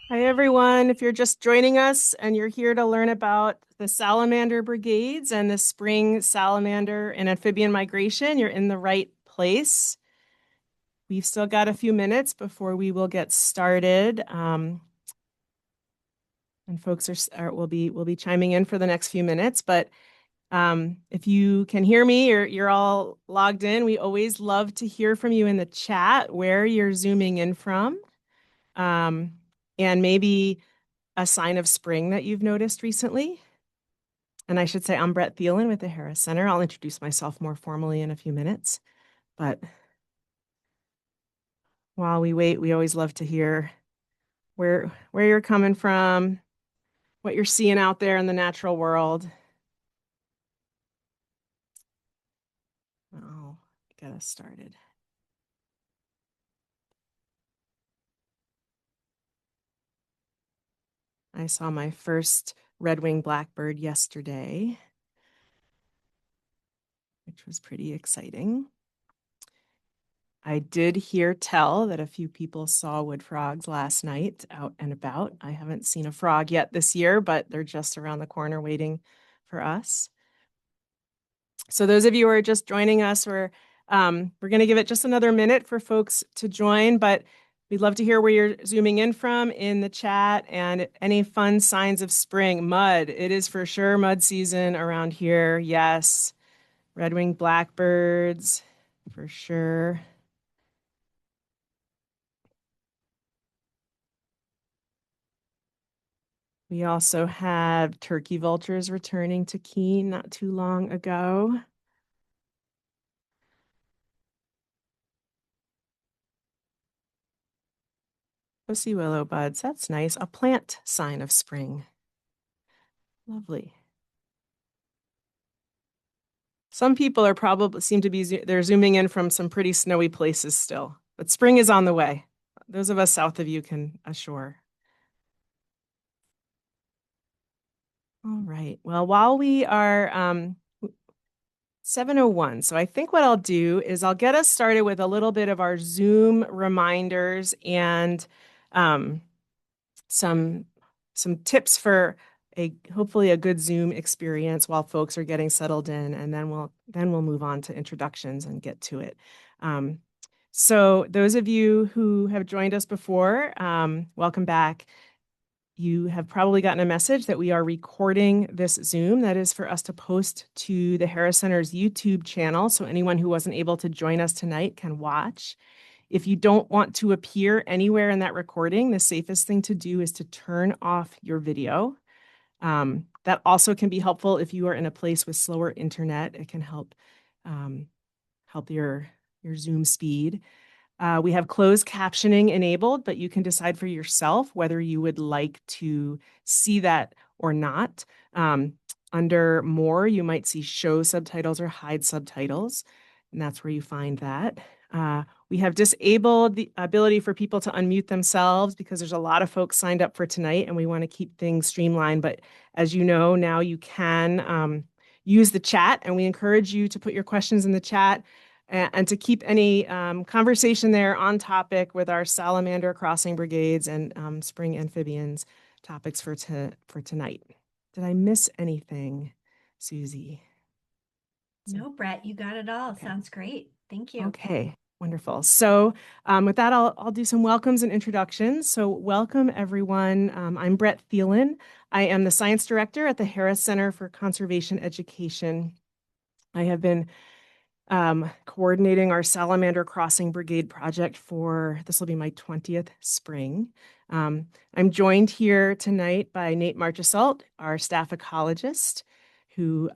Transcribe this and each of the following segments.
Hi, everyone. If you're just joining us and you're here to learn about the salamander brigades and the spring salamander and amphibian migration, you're in the right place. We've still got a few minutes before we will get started. And folks will be chiming in for the next few minutes. But if you can hear me or you're all logged in, we always love to hear from you in the chat where you're zooming in from. And maybe a sign of spring that you've noticed recently. And I should say, I'm Brett Thelen with the Harris Center. I'll introduce myself more formally in a few minutes. But while we wait, we always love to hear where you're coming from, what you're seeing out there in the natural world. I'll get us started. I saw my first red-winged blackbird yesterday, which was pretty exciting. I did hear tell that a few people saw wood frogs last night out and about. I haven't seen a frog yet this year, but they're just around the corner waiting for us. So those of you who are just joining us, we're going to give it just another minute for folks to join, but we'd love to hear where you're zooming in from in the chat and any fun signs of spring. Mud, it is for sure mud season around here. Yes, red-winged blackbirds, for sure. We also have turkey vultures returning to Keene not too long ago. Pussy willow buds, that's nice. A plant sign of spring. Lovely. Some people are probably they're zooming in from some pretty snowy places still, but spring is on the way. Those of us south of you can assure. All right. Well, while we are 7:01, so I think what I'll do is I'll get us started with a little bit of our Zoom reminders and some tips for hopefully a good Zoom experience while folks are getting settled in, and then we'll move on to introductions and get to it. So those of you who have joined us before, welcome back. You have probably gotten a message that we are recording this Zoom. That is for us to post to the Harris Center's YouTube channel, so anyone who wasn't able to join us tonight can watch. If you don't want to appear anywhere in that recording, the safest thing to do is to turn off your video. That also can be helpful if you are in a place with slower internet. It can help your Zoom speed. We have closed captioning enabled, but you can decide for yourself whether you would like to see that or not. Under More, you might see Show Subtitles or Hide Subtitles, and that's where you find that. We have disabled the ability for people to unmute themselves because there's a lot of folks signed up for tonight, and we want to keep things streamlined. But as you know, now you can use the chat, and we encourage you to put your questions in the chat and to keep any conversation there on topic with our Salamander Crossing Brigades and spring amphibians topics for tonight. Did I miss anything, Susie? No, Brett, you got it all. Okay. Sounds great. Thank you. Okay, wonderful. So with that, I'll do some welcomes and introductions. So welcome, everyone. I'm Brett Thelen. I am the Science Director at the Harris Center for Conservation Education. I have been coordinating our Salamander Crossing Brigade project this will be my 20th spring. I'm joined here tonight by Nate Marchessault, our staff ecologist, who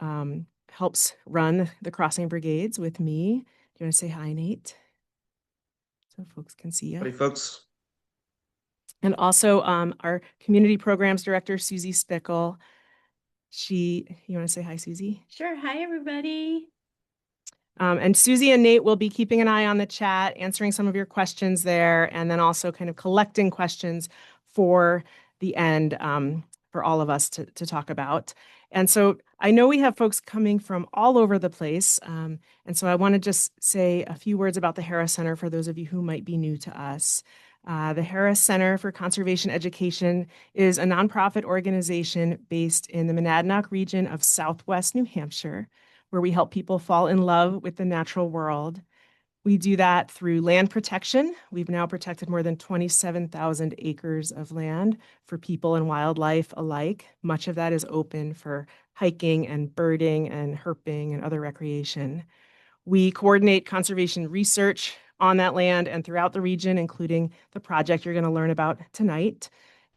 helps run the crossing brigades with me. Do you want to say hi, Nate? So folks can see you. Hey, folks. And also our community programs director, Susie Spickle. You want to say hi, Susie? Sure. Hi, everybody. And Susie and Nate will be keeping an eye on the chat, answering some of your questions there, and then also kind of collecting questions for the end for all of us to talk about. And so I know we have folks coming from all over the place. And so I want to just say a few words about the Harris Center for those of you who might be new to us. The Harris Center for Conservation Education is a nonprofit organization based in the Monadnock region of Southwest New Hampshire, where we help people fall in love with the natural world. We do that through land protection. We've now protected more than 27,000 acres of land for people and wildlife alike. Much of that is open for hiking and birding and herping and other recreation. We coordinate conservation research on that land and throughout the region, including the project you're going to learn about tonight.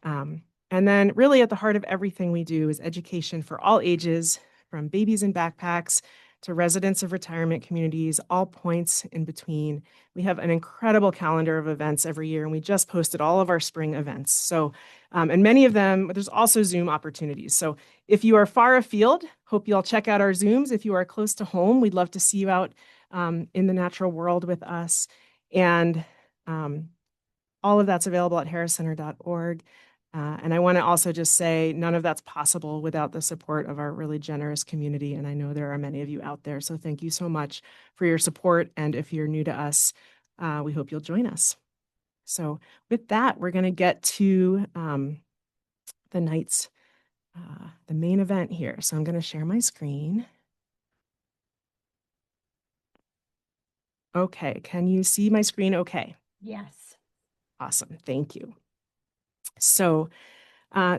And then really at the heart of everything we do is education for all ages, from babies in backpacks to residents of retirement communities, all points in between. We have an incredible calendar of events every year, and we just posted all of our spring events. So, and many of them, there's also Zoom opportunities. So if you are far afield, hope you'll check out our Zooms. If you are close to home, we'd love to see you out in the natural world with us. And all of that's available at harriscenter.org. And I want to also just say none of that's possible without the support of our really generous community. And I know there are many of you out there. So thank you so much for your support. And if you're new to us, we hope you'll join us. So with that, we're going to get to the night's, the main event here. So I'm going to share my screen. Okay, can you see my screen okay? Yes. Awesome, thank you. So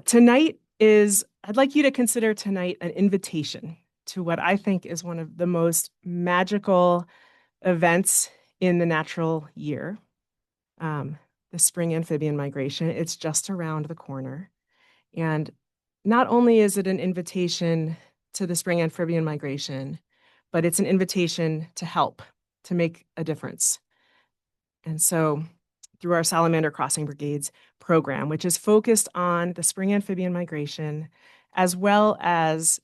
tonight I'd like you to consider tonight an invitation to what I think is one of the most magical events in the natural year, the spring amphibian migration. It's just around the corner. And not only is it an invitation to the spring amphibian migration, but it's an invitation to help, to make a difference. And so through our Salamander Crossing Brigades program, which is focused on the spring amphibian migration, as well as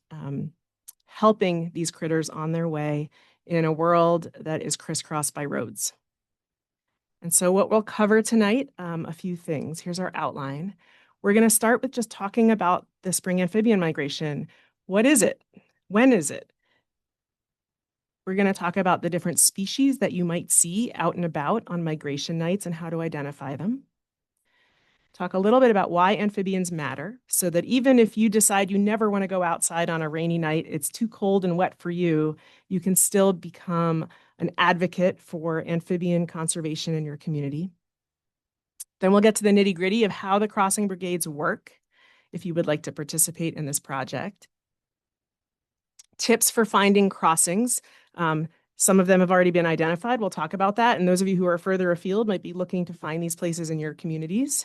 helping these critters on their way in a world that is crisscrossed by roads. And so what we'll cover tonight, a few things. Here's our outline. We're going to start with just talking about the spring amphibian migration. What is it? When is it? We're going to talk about the different species that you might see out and about on migration nights and how to identify them. Talk a little bit about why amphibians matter, so that even if you decide you never want to go outside on a rainy night, it's too cold and wet for you, you can still become an advocate for amphibian conservation in your community. Then we'll get to the nitty-gritty of how the crossing brigades work, if you would like to participate in this project. Tips for finding crossings. Some of them have already been identified. We'll talk about that. And those of you who are further afield might be looking to find these places in your communities.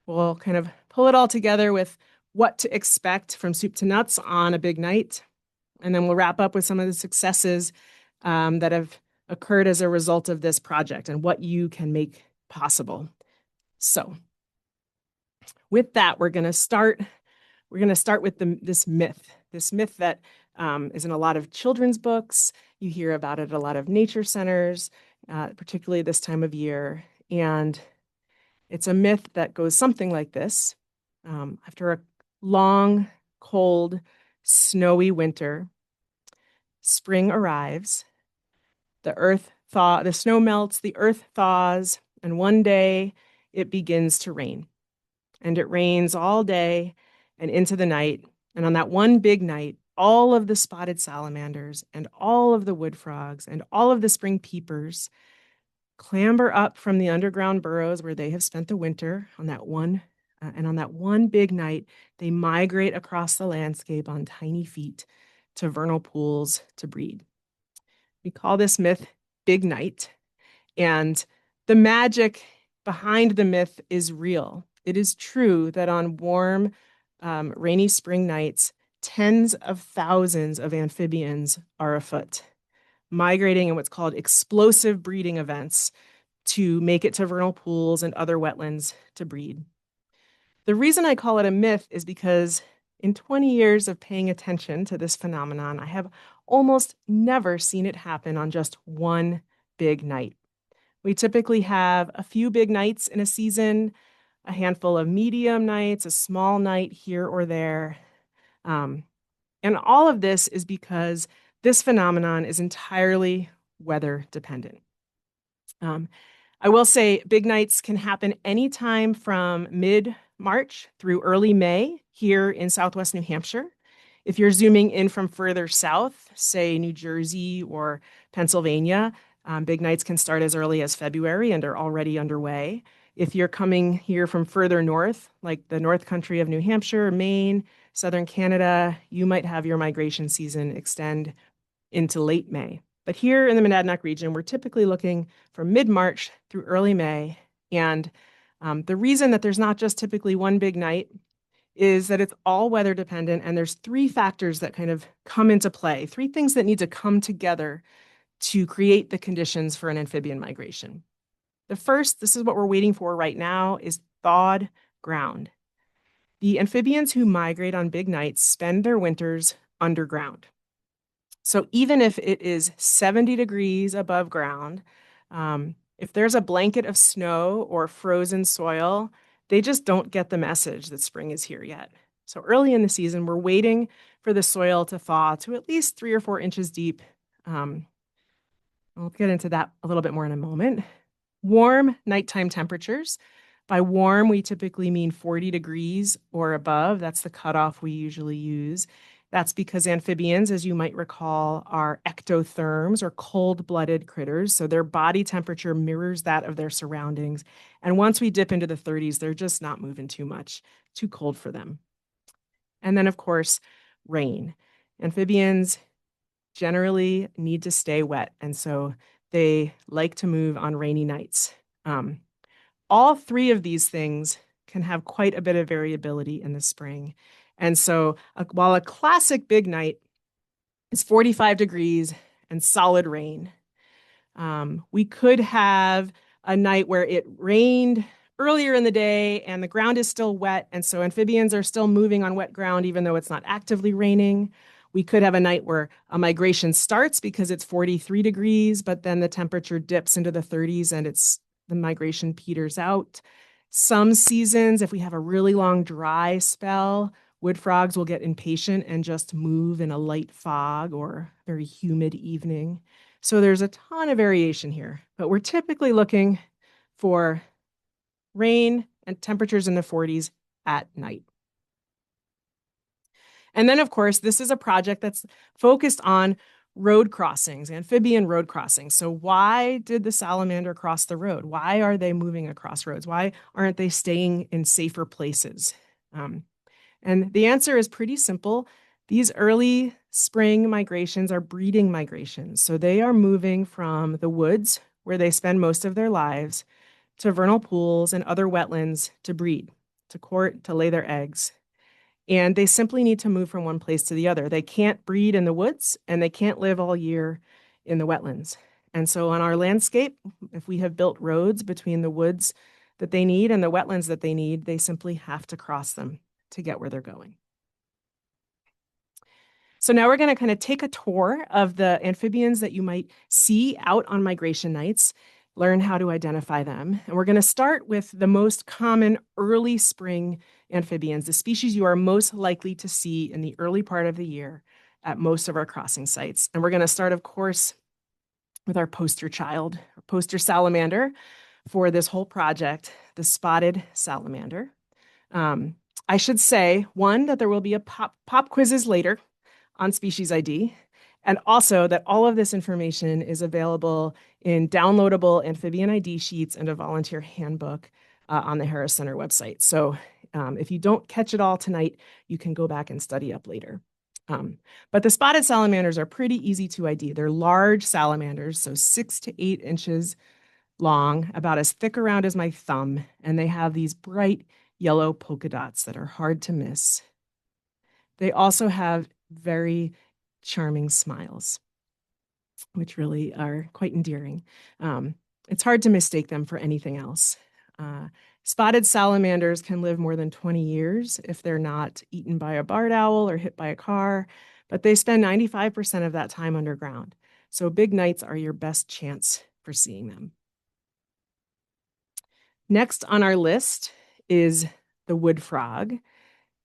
We'll kind of pull it all together with what to expect from soup to nuts on a big night. And then we'll wrap up with some of the successes that have occurred as a result of this project and what you can make possible. So with that, we're going to start with this myth that is in a lot of children's books. You hear about it at a lot of nature centers, particularly this time of year. And it's a myth that goes something like this. After a long, cold, snowy winter, spring arrives, the snow melts, the earth thaws, and one day it begins to rain. And it rains all day and into the night. And on that one big night, all of the spotted salamanders and all of the wood frogs and all of the spring peepers clamber up from the underground burrows where they have spent the winter on that one. And on that one big night, they migrate across the landscape on tiny feet to vernal pools to breed. We call this myth Big Night. And the magic behind the myth is real. It is true that on warm, rainy spring nights, tens of thousands of amphibians are afoot, migrating in what's called explosive breeding events to make it to vernal pools and other wetlands to breed. The reason I call it a myth is because in 20 years of paying attention to this phenomenon, I have almost never seen it happen on just one big night. We typically have a few big nights in a season, a handful of medium nights, a small night here or there. And all of this is because this phenomenon is entirely weather dependent. I will say big nights can happen anytime from mid-March through early May here in Southwest New Hampshire. If you're zooming in from further south, say New Jersey or Pennsylvania, big nights can start as early as February and are already underway. If you're coming here from further north, like the North Country of New Hampshire, Maine, southern Canada, you might have your migration season extend into late May. But here in the Monadnock region, we're typically looking from mid-March through early May. And the reason that there's not just typically one big night is that it's all weather dependent. And there's three factors that kind of come into play, three things that need to come together to create the conditions for an amphibian migration. The first, this is what we're waiting for right now, is thawed ground. The amphibians who migrate on big nights spend their winters underground. So even if it is 70 degrees above ground, if there's a blanket of snow or frozen soil, they just don't get the message that spring is here yet. So early in the season, we're waiting for the soil to thaw to at least 3 or 4 inches deep. I'll get into that a little bit more in a moment. Warm nighttime temperatures. By warm, we typically mean 40 degrees or above. That's the cutoff we usually use. That's because amphibians, as you might recall, are ectotherms or cold-blooded critters. So their body temperature mirrors that of their surroundings. And once we dip into the 30s, they're just not moving too much, too cold for them. And then, of course, rain. Amphibians generally need to stay wet. And so they like to move on rainy nights. All three of these things can have quite a bit of variability in the spring. And so while a classic big night is 45 degrees and solid rain, we could have a night where it rained earlier in the day and the ground is still wet. And so amphibians are still moving on wet ground, even though it's not actively raining. We could have a night where a migration starts because it's 43 degrees, but then the temperature dips into the 30s and the migration peters out. Some seasons, if we have a really long dry spell, wood frogs will get impatient and just move in a light fog or very humid evening. So there's a ton of variation here, but we're typically looking for rain and temperatures in the 40s at night. And then, of course, this is a project that's focused on road crossings, amphibian road crossings. So why did the salamander cross the road? Why are they moving across roads? Why aren't they staying in safer places? And the answer is pretty simple. These early spring migrations are breeding migrations. So they are moving from the woods, where they spend most of their lives, to vernal pools and other wetlands to breed, to court, to lay their eggs. And they simply need to move from one place to the other. They can't breed in the woods and they can't live all year in the wetlands. And so on our landscape, if we have built roads between the woods that they need and the wetlands that they need, they simply have to cross them to get where they're going. So now we're going to kind of take a tour of the amphibians that you might see out on migration nights, learn how to identify them. And we're going to start with the most common early spring amphibians, the species you are most likely to see in the early part of the year at most of our crossing sites. And we're going to start, of course, with our poster child, our poster salamander for this whole project, the spotted salamander. I should say, one, that there will be a pop quizzes later on species ID, and also that all of this information is available in downloadable amphibian ID sheets and a volunteer handbook on the Harris Center website. So if you don't catch it all tonight, you can go back and study up later. But the spotted salamanders are pretty easy to ID. They're large salamanders, so 6 to 8 inches long, about as thick around as my thumb, and they have these bright yellow polka dots that are hard to miss. They also have very charming smiles, which really are quite endearing. It's hard to mistake them for anything else. Spotted salamanders can live more than 20 years if they're not eaten by a barred owl or hit by a car, but they spend 95% of that time underground. So big nights are your best chance for seeing them. Next on our list is the wood frog.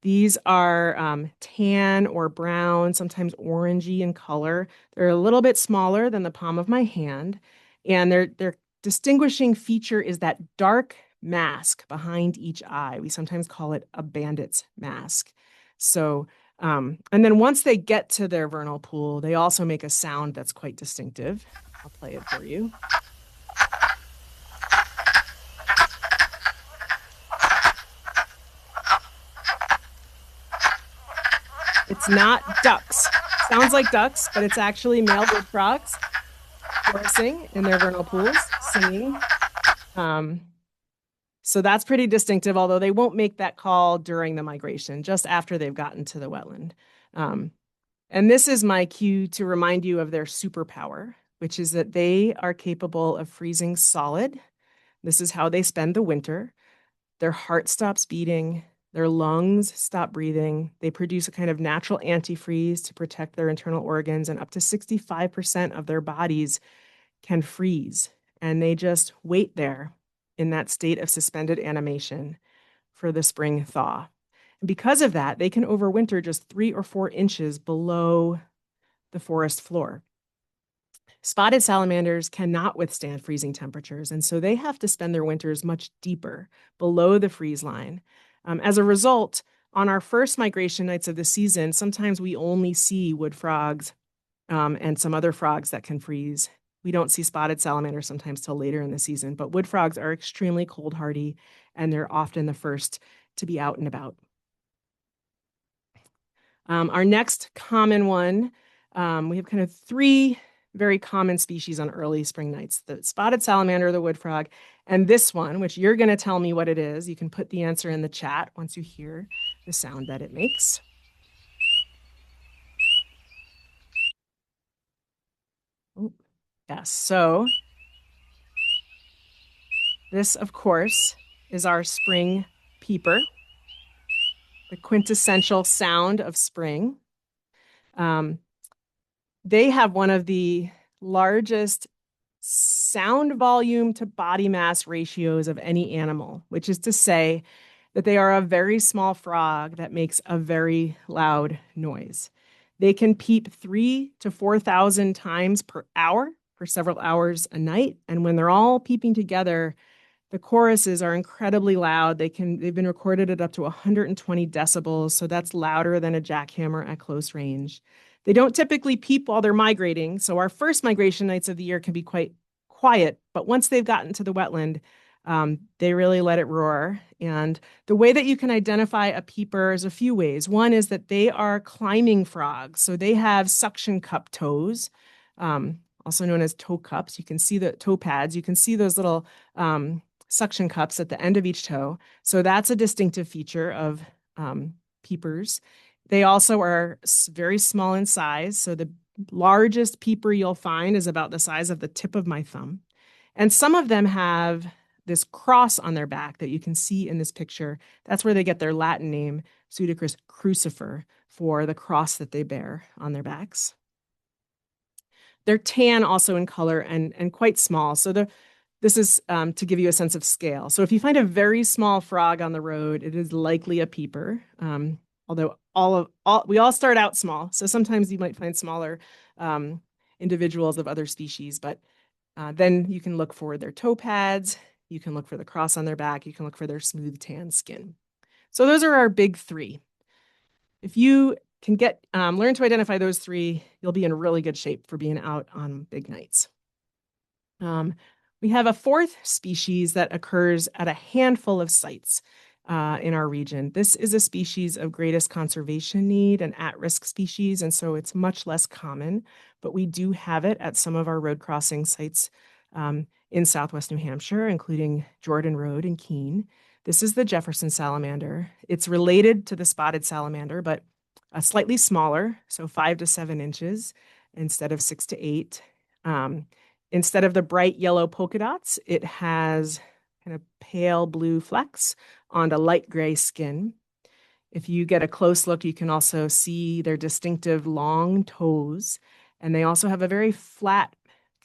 These are tan or brown, sometimes orangey in color. They're a little bit smaller than the palm of my hand, and they're distinguishing feature is that dark mask behind each eye. We sometimes call it a bandit's mask. So, and then once they get to their vernal pool, they also make a sound that's quite distinctive. I'll play it for you. It's not ducks. Sounds like ducks, but it's actually male wood frogs chorusing in their vernal pools, singing. So that's pretty distinctive, although they won't make that call during the migration, just after they've gotten to the wetland. And this is my cue to remind you of their superpower, which is that they are capable of freezing solid. This is how they spend the winter. Their heart stops beating. Their lungs stop breathing. They produce a kind of natural antifreeze to protect their internal organs, and up to 65% of their bodies can freeze. And they just wait there in that state of suspended animation for the spring thaw. And because of that, they can overwinter just 3 or 4 inches below the forest floor. Spotted salamanders cannot withstand freezing temperatures, and so they have to spend their winters much deeper below the freeze line. As a result, on our first migration nights of the season, sometimes we only see wood frogs and some other frogs that can freeze. We don't see spotted salamanders sometimes till later in the season, but wood frogs are extremely cold hardy, and they're often the first to be out and about. Our next common one, we have kind of 3 very common species on early spring nights: the spotted salamander, the wood frog, and this one, which you're going to tell me what it is. You can put the answer in the chat once you hear the sound that it makes. Oh, yes, so this, of course, is our spring peeper, the quintessential sound of spring. They have one of the largest sound volume to body mass ratios of any animal, which is to say that they are a very small frog that makes a very loud noise. They can peep 3,000 to 4,000 times per hour for several hours a night. And when they're all peeping together, the choruses are incredibly loud. They've been recorded at up to 120 decibels, so that's louder than a jackhammer at close range. They don't typically peep while they're migrating, so our first migration nights of the year can be quite quiet, but once they've gotten to the wetland, they really let it roar. And the way that you can identify a peeper is a few ways. One is that they are climbing frogs, so they have suction cup toes, also known as toe cups. You can see the toe pads. You can see those little suction cups at the end of each toe. So that's a distinctive feature of peepers. They also are very small in size. So the largest peeper you'll find is about the size of the tip of my thumb. And some of them have this cross on their back that you can see in this picture. That's where they get their Latin name, Pseudacris crucifer, for the cross that they bear on their backs. They're tan also in color and quite small. So this is to give you a sense of scale. So if you find a very small frog on the road, it is likely a peeper. Although we all start out small, so sometimes you might find smaller individuals of other species, but then you can look for their toe pads, you can look for the cross on their back, you can look for their smooth tan skin. So those are our big 3. If you can learn to identify those 3, you'll be in really good shape for being out on big nights. We have a 4th species that occurs at a handful of sites in our region. This is a species of greatest conservation need, an at-risk species, and so it's much less common, but we do have it at some of our road crossing sites in Southwest New Hampshire, including Jordan Road and Keene. This is the Jefferson salamander. It's related to the spotted salamander, but slightly smaller, so 5 to 7 inches instead of 6 to 8. Instead of the bright yellow polka dots, it has kind of pale blue flecks on a light gray skin. If you get a close look, you can also see their distinctive long toes, and they also have a very flat,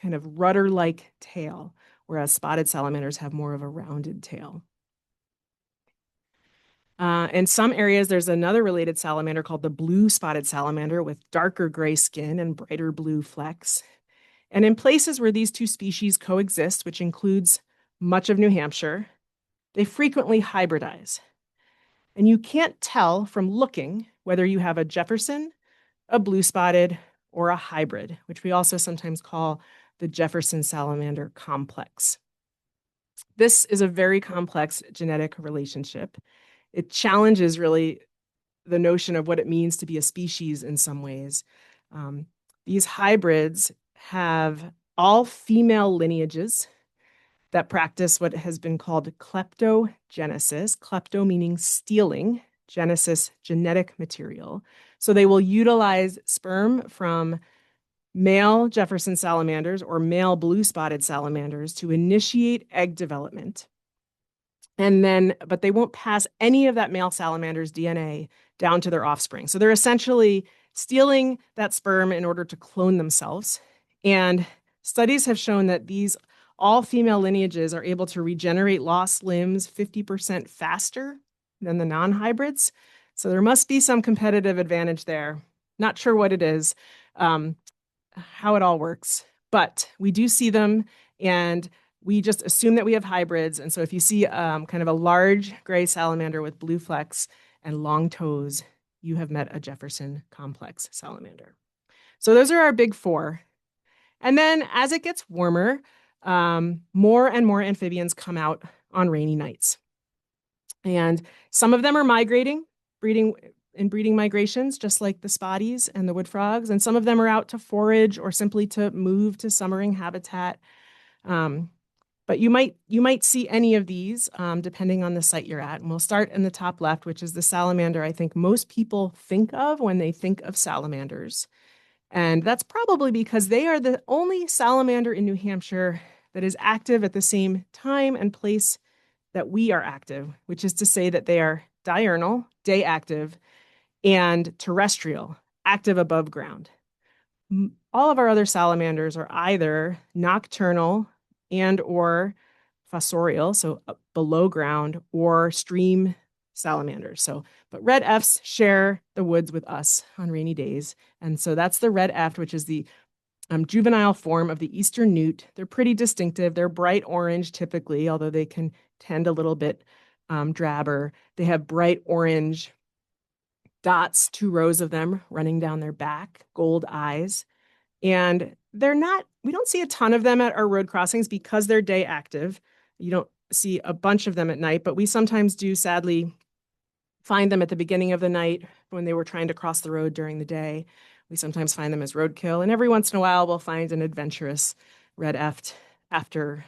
kind of rudder-like tail, whereas spotted salamanders have more of a rounded tail. In some areas, there's another related salamander called the blue spotted salamander with darker gray skin and brighter blue flecks. And in places where these two species coexist, which includes much of New Hampshire, they frequently hybridize. And you can't tell from looking whether you have a Jefferson, a blue-spotted, or a hybrid, which we also sometimes call the Jefferson salamander complex. This is a very complex genetic relationship. It challenges really the notion of what it means to be a species in some ways. These hybrids have all female lineages that practice what has been called kleptogenesis, klepto meaning stealing, genesis, genetic material. So they will utilize sperm from male Jefferson salamanders or male blue-spotted salamanders to initiate egg development. But they won't pass any of that male salamander's DNA down to their offspring. So they're essentially stealing that sperm in order to clone themselves. And studies have shown that these all female lineages are able to regenerate lost limbs 50% faster than the non-hybrids. So there must be some competitive advantage there. Not sure what it is, how it all works, but we do see them, and we just assume that we have hybrids. And so if you see kind of a large gray salamander with blue flecks and long toes, you have met a Jefferson complex salamander. So those are our big four. And then as it gets warmer, more and more amphibians come out on rainy nights. And some of them are migrating, breeding migrations, just like the spotties and the wood frogs. And some of them are out to forage or simply to move to summering habitat. But you might see any of these depending on the site you're at. And we'll start in the top left, which is the salamander I think most people think of when they think of salamanders. And that's probably because they are the only salamander in New Hampshire that is active at the same time and place that we are active, which is to say that they are diurnal, day active, and terrestrial, active above ground. All of our other salamanders are either nocturnal and or fossorial, so below ground, or stream salamanders. But red efts share the woods with us on rainy days. And so that's the red eft, which is the juvenile form of the eastern newt. They're pretty distinctive. They're bright orange typically, although they can tend a little bit drabber. They have bright orange dots, 2 rows of them running down their back, gold eyes. And we don't see a ton of them at our road crossings because they're day active. You don't see a bunch of them at night, but we sometimes do sadly find them at the beginning of the night when they were trying to cross the road during the day. We sometimes find them as roadkill, and every once in a while we'll find an adventurous red eft after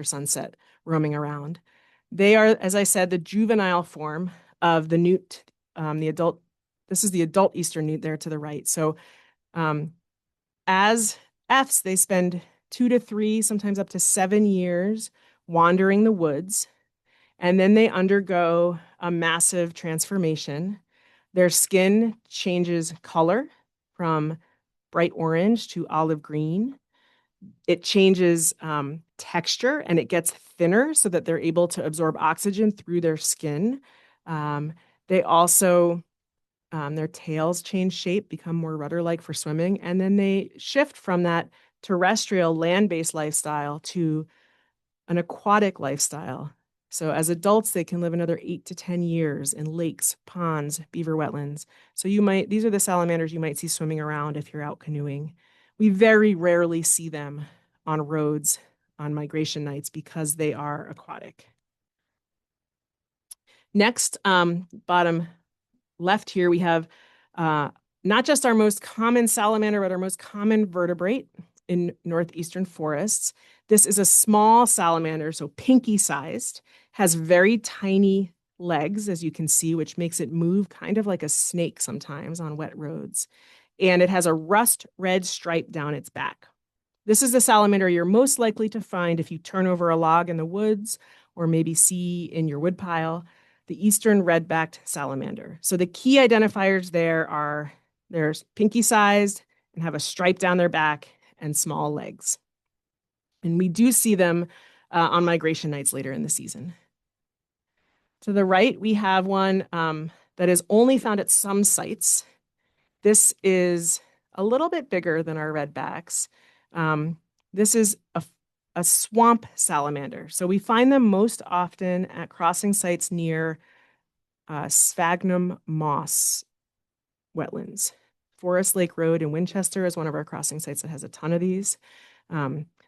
sunset roaming around. They are, as I said, the juvenile form of the newt, the adult. This is the adult eastern newt there to the right. So as efts, they spend 2 to 3, sometimes up to 7 years wandering the woods, and then they undergo a massive transformation. Their skin changes color from bright orange to olive green. It changes texture, and it gets thinner so that they're able to absorb oxygen through their skin. They also, their tails change shape, become more rudder-like for swimming, and then they shift from that terrestrial land-based lifestyle to an aquatic lifestyle. So as adults, they can live another 8 to 10 years in lakes, ponds, beaver wetlands. So these are the salamanders you might see swimming around if you're out canoeing. We very rarely see them on roads on migration nights because they are aquatic. Next, bottom left here, we have not just our most common salamander, but our most common vertebrate in northeastern forests. This is a small salamander, so pinky-sized, has very tiny legs, as you can see, which makes it move kind of like a snake sometimes on wet roads. And it has a rust red stripe down its back. This is the salamander you're most likely to find if you turn over a log in the woods or maybe see in your woodpile, the eastern red-backed salamander. So the key identifiers there are they're pinky-sized and have a stripe down their back and small legs. And we do see them on migration nights later in the season. To the right, we have one that is only found at some sites. This is a little bit bigger than our redbacks. This is a swamp salamander. So we find them most often at crossing sites near sphagnum moss wetlands. Forest Lake Road in Winchester is one of our crossing sites that has a ton of these.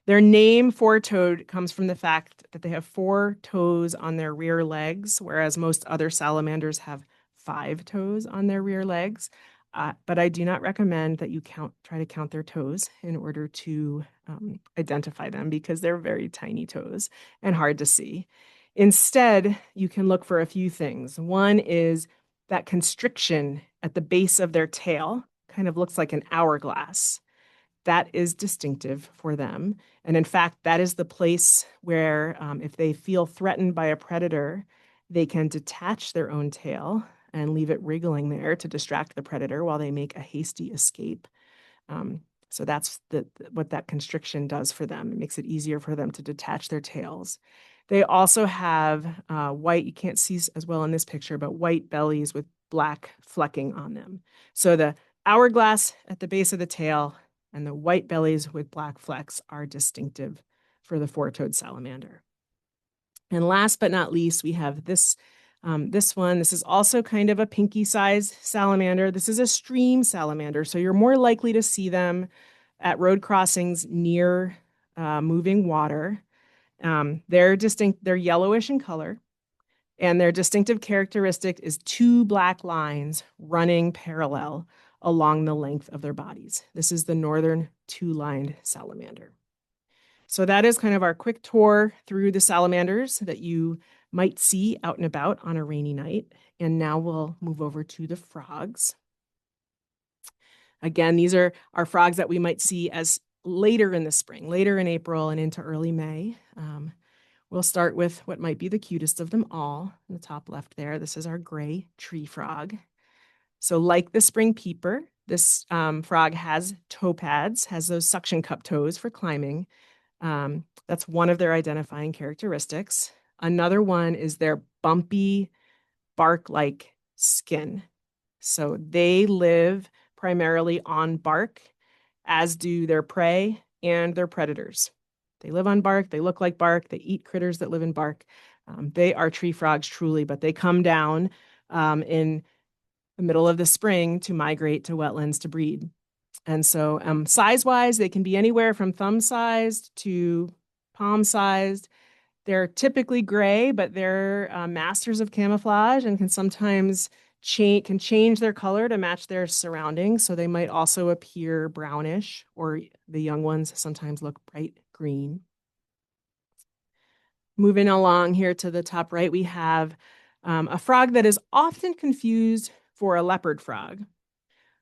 Their name, four-toed, comes from the fact that they have 4 toes on their rear legs, whereas most other salamanders have 5 toes on their rear legs. But I do not recommend that you try to count their toes in order to identify them because they're very tiny toes and hard to see. Instead, you can look for a few things. One is that constriction at the base of their tail, kind of looks like an hourglass. That is distinctive for them. And in fact, that is the place where if they feel threatened by a predator, they can detach their own tail and leave it wriggling there to distract the predator while they make a hasty escape. So that's what that constriction does for them. It makes it easier for them to detach their tails. They also have white, you can't see as well in this picture, but white bellies with black flecking on them. So the hourglass at the base of the tail and the white bellies with black flecks are distinctive for the four-toed salamander. And last but not least, we have this one. This is also kind of a pinky size salamander. This is a stream salamander, so you're more likely to see them at road crossings near moving water. They're yellowish in color, and their distinctive characteristic is 2 black lines running parallel along the length of their bodies. This is the northern 2-lined salamander. So that is kind of our quick tour through the salamanders that you might see out and about on a rainy night. And now we'll move over to the frogs. Again, these are our frogs that we might see as later in the spring, later in April and into early May. We'll start with what might be the cutest of them all in the top left there. This is our gray tree frog. So like the spring peeper, this frog has toe pads, has those suction cup toes for climbing. That's one of their identifying characteristics. Another one is their bumpy bark-like skin. So they live primarily on bark, as do their prey and their predators. They live on bark, they look like bark, they eat critters that live in bark. They are tree frogs truly, but they come down in the middle of the spring to migrate to wetlands to breed. And so size-wise, they can be anywhere from thumb-sized to palm-sized. They're typically gray, but they're masters of camouflage and can sometimes change their color to match their surroundings. So they might also appear brownish, or the young ones sometimes look bright green. Moving along here to the top right, we have a frog that is often confused for a leopard frog.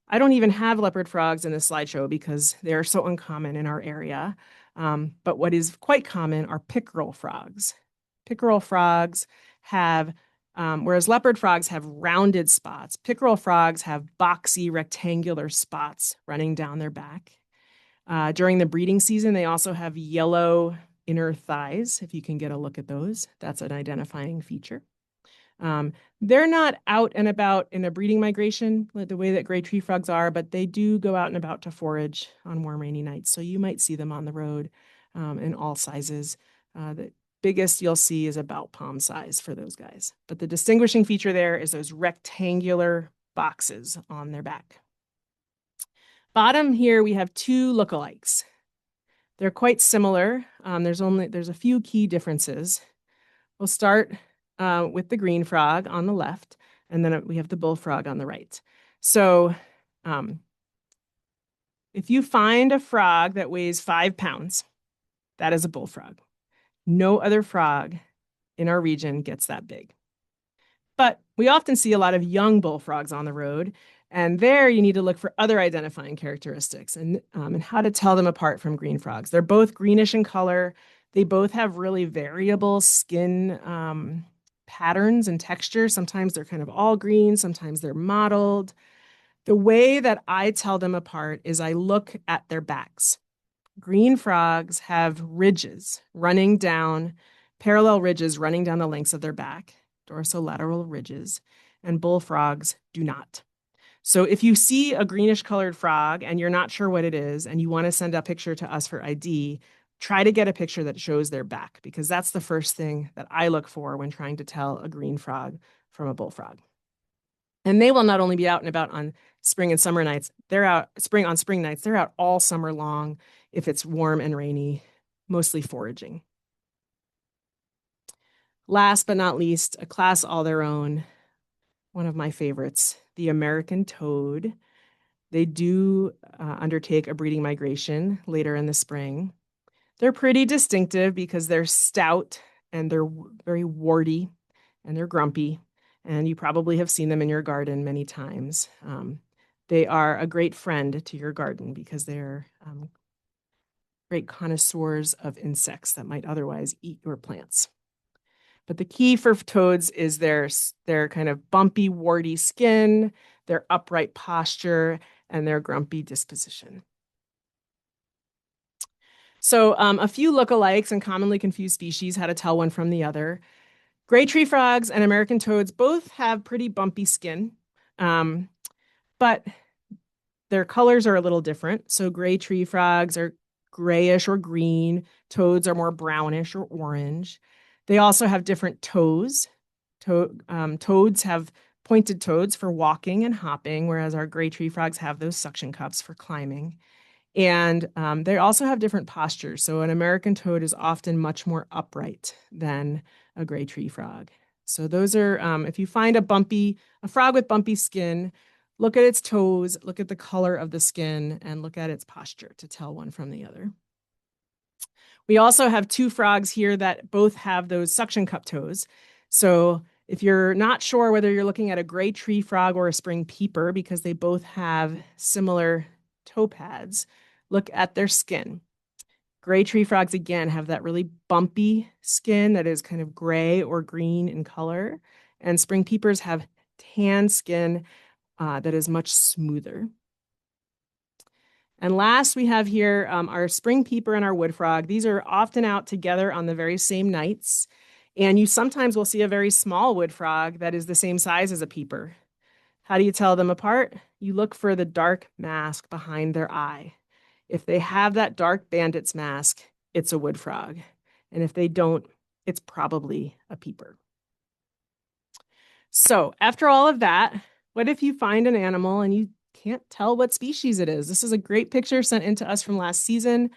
I don't even have leopard frogs in this slideshow because they're so uncommon in our area. But what is quite common are pickerel frogs. Pickerel frogs have, whereas leopard frogs have rounded spots, pickerel frogs have boxy rectangular spots running down their back. During the breeding season, they also have yellow inner thighs, if you can get a look at those. That's an identifying feature. They're not out and about in a breeding migration the way that gray tree frogs are, but they do go out and about to forage on warm, rainy nights. So you might see them on the road in all sizes. The biggest you'll see is about palm size for those guys. But the distinguishing feature there is those rectangular boxes on their back. Bottom here, we have 2 lookalikes. They're quite similar. There's a few key differences. We'll start with the green frog on the left, and then we have the bullfrog on the right. So if you find a frog that weighs 5 pounds, that is a bullfrog. No other frog in our region gets that big. But we often see a lot of young bullfrogs on the road, and there you need to look for other identifying characteristics and how to tell them apart from green frogs. They're both greenish in color. They both have really variable skin patterns and textures. Sometimes they're kind of all green, sometimes they're mottled. The way that I tell them apart is I look at their backs. Green frogs have ridges running down, parallel ridges running down the lengths of their back, dorsolateral ridges, and bullfrogs do not. So if you see a greenish colored frog and you're not sure what it is and you want to send a picture to us for ID, try to get a picture that shows their back, because that's the first thing that I look for when trying to tell a green frog from a bullfrog. And they will not only be out and about on spring and summer nights, they're out on spring nights, they're out all summer long if it's warm and rainy, mostly foraging. Last but not least, a class all their own, one of my favorites, the American toad. They do undertake a breeding migration later in the spring. They're pretty distinctive because they're stout and they're very warty and they're grumpy. And you probably have seen them in your garden many times. They are a great friend to your garden because they're great connoisseurs of insects that might otherwise eat your plants. But the key for toads is their kind of bumpy, warty skin, their upright posture, and their grumpy disposition. So a few lookalikes and commonly confused species, how to tell one from the other. Gray tree frogs and American toads both have pretty bumpy skin, but their colors are a little different. So gray tree frogs are grayish or green. Toads are more brownish or orange. They also have different toes. Toads have pointed toes for walking and hopping, whereas our gray tree frogs have those suction cups for climbing. And they also have different postures. So an American toad is often much more upright than a gray tree frog. So those are, if you find a frog with bumpy skin, look at its toes, look at the color of the skin, and look at its posture to tell one from the other. We also have two frogs here that both have those suction cup toes. So if you're not sure whether you're looking at a gray tree frog or a spring peeper, because they both have similar toe pads, look at their skin. Gray tree frogs, again, have that really bumpy skin that is kind of gray or green in color. And spring peepers have tan skin that is much smoother. And last, we have here our spring peeper and our wood frog. These are often out together on the very same nights. And you sometimes will see a very small wood frog that is the same size as a peeper. How do you tell them apart? You look for the dark mask behind their eye. If they have that dark bandit's mask, it's a wood frog. And if they don't, it's probably a peeper. So after all of that, what if you find an animal and you can't tell what species it is? This is a great picture sent in to us from last season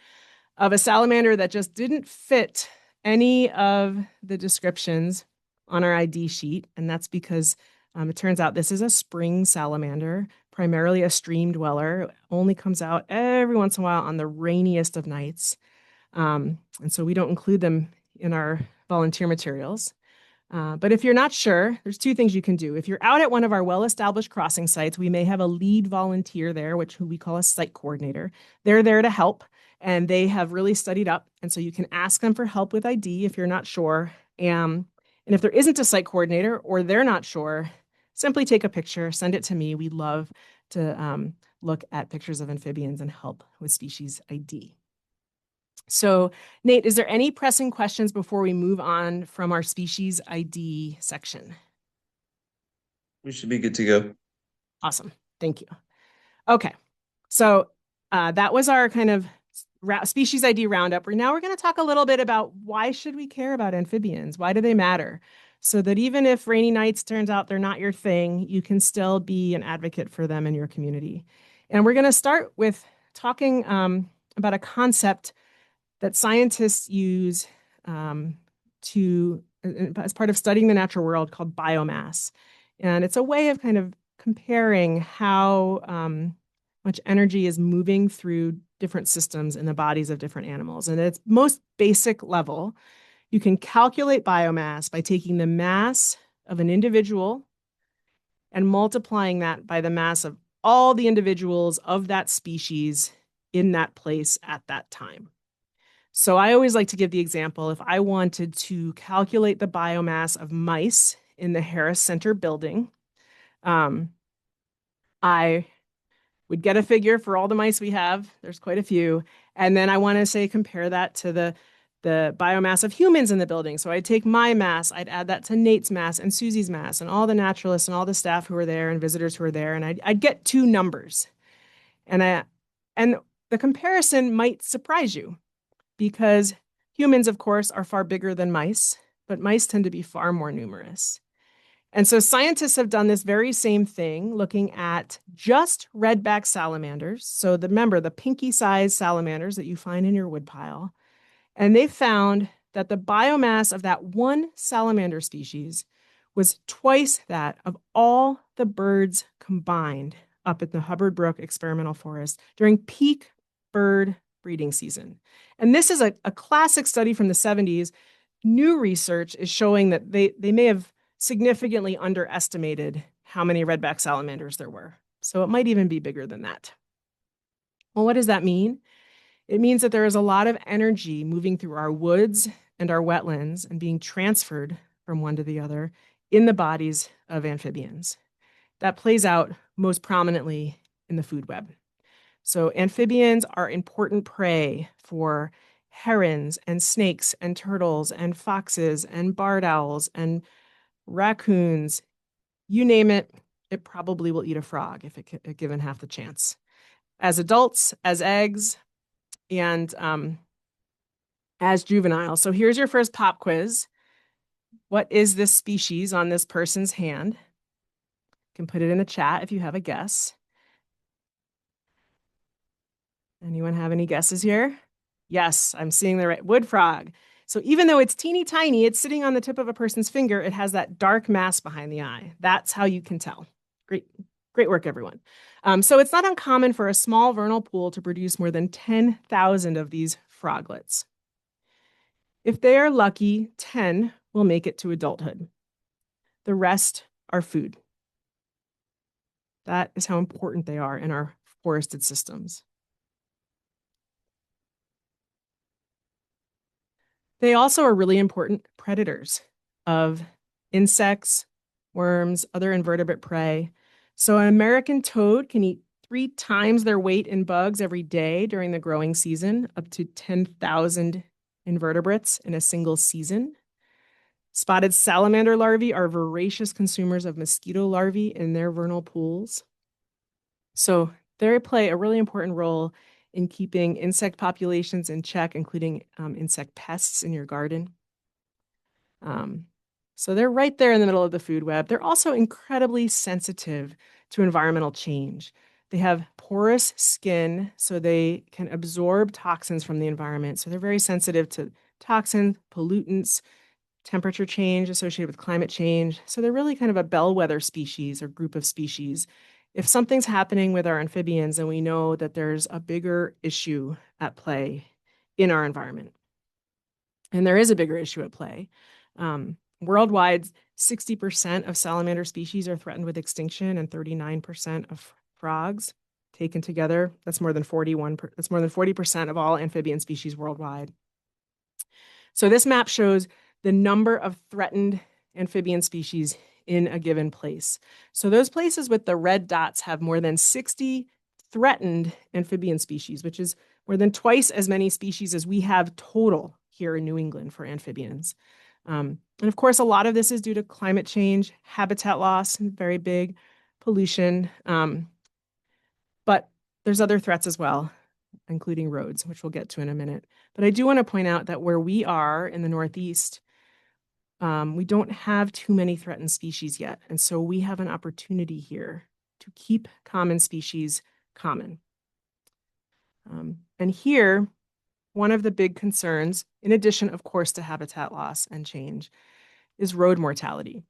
of a salamander that just didn't fit any of the descriptions on our ID sheet. And that's because it turns out this is a spring salamander, primarily a stream dweller. It only comes out every once in a while on the rainiest of nights. And so we don't include them in our volunteer materials. But if you're not sure, there's two things you can do. If you're out at one of our well-established crossing sites, we may have a lead volunteer there, who we call a site coordinator. They're there to help, and they have really studied up. And so you can ask them for help with ID if you're not sure. And if there isn't a site coordinator or they're not sure, simply take a picture, send it to me. We love to look at pictures of amphibians and help with species ID. So, Nate, is there any pressing questions before we move on from our species ID section? We should be good to go. Awesome. Thank you. Okay. So that was our kind of species ID roundup. Now we're going to talk a little bit about why should we care about amphibians? Why do they matter? So that even if rainy nights turns out they're not your thing, you can still be an advocate for them in your community. And we're going to start with talking about a concept that scientists use as part of studying the natural world called biomass. And it's a way of kind of comparing how much energy is moving through different systems in the bodies of different animals. And at its most basic level, you can calculate biomass by taking the mass of an individual and multiplying that by the mass of all the individuals of that species in that place at that time. So I always like to give the example, if I wanted to calculate the biomass of mice in the Harris Center building, I would get a figure for all the mice we have. There's quite a few. And then I want to say compare that to the the biomass of humans in the building. So I'd take my mass, I'd add that to Nate's mass and Susie's mass and all the naturalists and all the staff who were there and visitors who were there, and I'd get two numbers. And the comparison might surprise you because humans, of course, are far bigger than mice, but mice tend to be far more numerous. And so scientists have done this very same thing, looking at just redback salamanders. So remember the pinky-sized salamanders that you find in your woodpile. And they found that the biomass of that one salamander species was twice that of all the birds combined up at the Hubbard Brook Experimental Forest during peak bird breeding season. And this is a classic study from the 70s. New research is showing that they may have significantly underestimated how many redback salamanders there were. So it might even be bigger than that. Well, what does that mean? It means that there is a lot of energy moving through our woods and our wetlands and being transferred from one to the other in the bodies of amphibians. That plays out most prominently in the food web. So amphibians are important prey for herons and snakes and turtles and foxes and barred owls and raccoons. You name it, it probably will eat a frog if given half the chance. As adults, as eggs, and as juveniles. So here's your first pop quiz. What is this species on this person's hand? You can put it in the chat if you have a guess. Anyone have any guesses here? Yes, I'm seeing the right wood frog. So even though it's teeny tiny, it's sitting on the tip of a person's finger, it has that dark mass behind the eye. That's how you can tell. Great work, everyone. So it's not uncommon for a small vernal pool to produce more than 10,000 of these froglets. If they are lucky, 10 will make it to adulthood. The rest are food. That is how important they are in our forested systems. They also are really important predators of insects, worms, other invertebrate prey. So an American toad can eat 3 times their weight in bugs every day during the growing season, up to 10,000 invertebrates in a single season. Spotted salamander larvae are voracious consumers of mosquito larvae in their vernal pools. So they play a really important role in keeping insect populations in check, including insect pests in your garden. So they're right there in the middle of the food web. They're also incredibly sensitive to environmental change. They have porous skin, so they can absorb toxins from the environment. So they're very sensitive to toxins, pollutants, temperature change associated with climate change. So they're really kind of a bellwether species or group of species. If something's happening with our amphibians, then we know that there's a bigger issue at play in our environment. And there is a bigger issue at play. Worldwide, 60% of salamander species are threatened with extinction, and 39% of frogs. Taken together, that's more than 40% of all amphibian species worldwide. So this map shows the number of threatened amphibian species in a given place. So those places with the red dots have more than 60 threatened amphibian species, which is more than twice as many species as we have total here in New England for amphibians. And of course, a lot of this is due to climate change, habitat loss, very big, pollution. But there's other threats as well, including roads, which we'll get to in a minute. But I do want to point out that where we are in the Northeast, we don't have too many threatened species yet. And so we have an opportunity here to keep common species common. And here, one of the big concerns, in addition, of course, to habitat loss and change, is road mortality.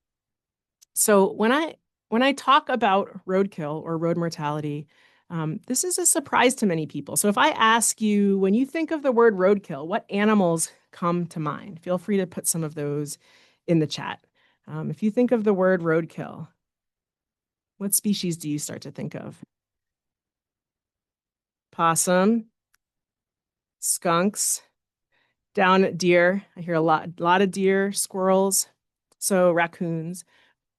So when I talk about roadkill or road mortality, this is a surprise to many people. So if I ask you, when you think of the word roadkill, what animals come to mind? Feel free to put some of those in the chat. If you think of the word roadkill, what species do you start to think of? Possum, skunks, down deer. I hear a lot of deer, squirrels, so raccoons.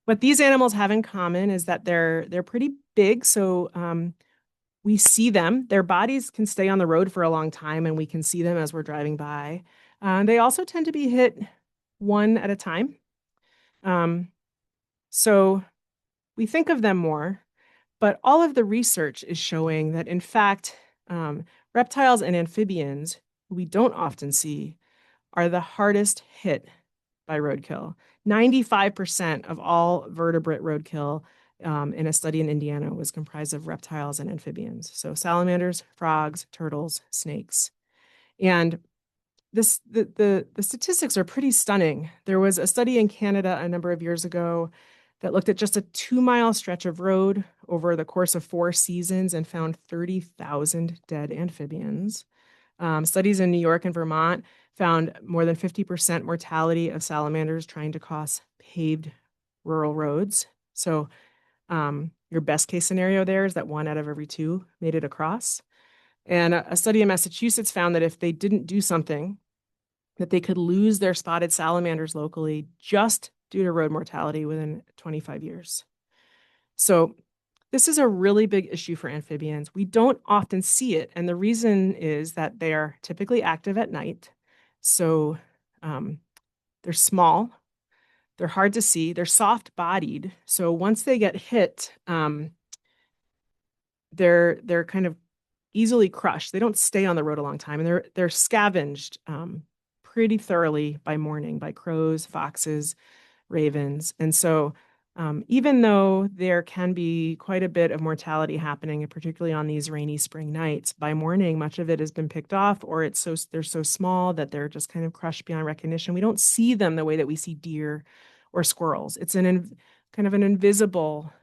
What these animals have in common is that they're pretty big. So we see them. Their bodies can stay on the road for a long time, and we can see them as we're driving by. They also tend to be hit one at a time. So we think of them more, but all of the research is showing that, in fact, reptiles and amphibians, who we don't often see, are the hardest hit by roadkill. 95% of all vertebrate roadkill in a study in Indiana was comprised of reptiles and amphibians. So salamanders, frogs, turtles, snakes. And the statistics are pretty stunning. There was a study in Canada a number of years ago that looked at just a 2-mile stretch of road over the course of 4 seasons and found 30,000 dead amphibians. Studies in New York and Vermont found more than 50% mortality of salamanders trying to cross paved rural roads. So your best case scenario there is that 1 out of every 2 made it across. And a study in Massachusetts found that if they didn't do something, that they could lose their spotted salamanders locally just due to road mortality within 25 years. So this is a really big issue for amphibians. We don't often see it, and the reason is that they are typically active at night. So they're small, they're hard to see, they're soft-bodied. So once they get hit, they're kind of easily crushed. They don't stay on the road a long time, and they're scavenged pretty thoroughly by morning by crows, foxes, ravens. And so even though there can be quite a bit of mortality happening, particularly on these rainy spring nights, by morning, much of it has been picked off, or they're so small that they're just kind of crushed beyond recognition. We don't see them the way that we see deer or squirrels. It's kind of an invisible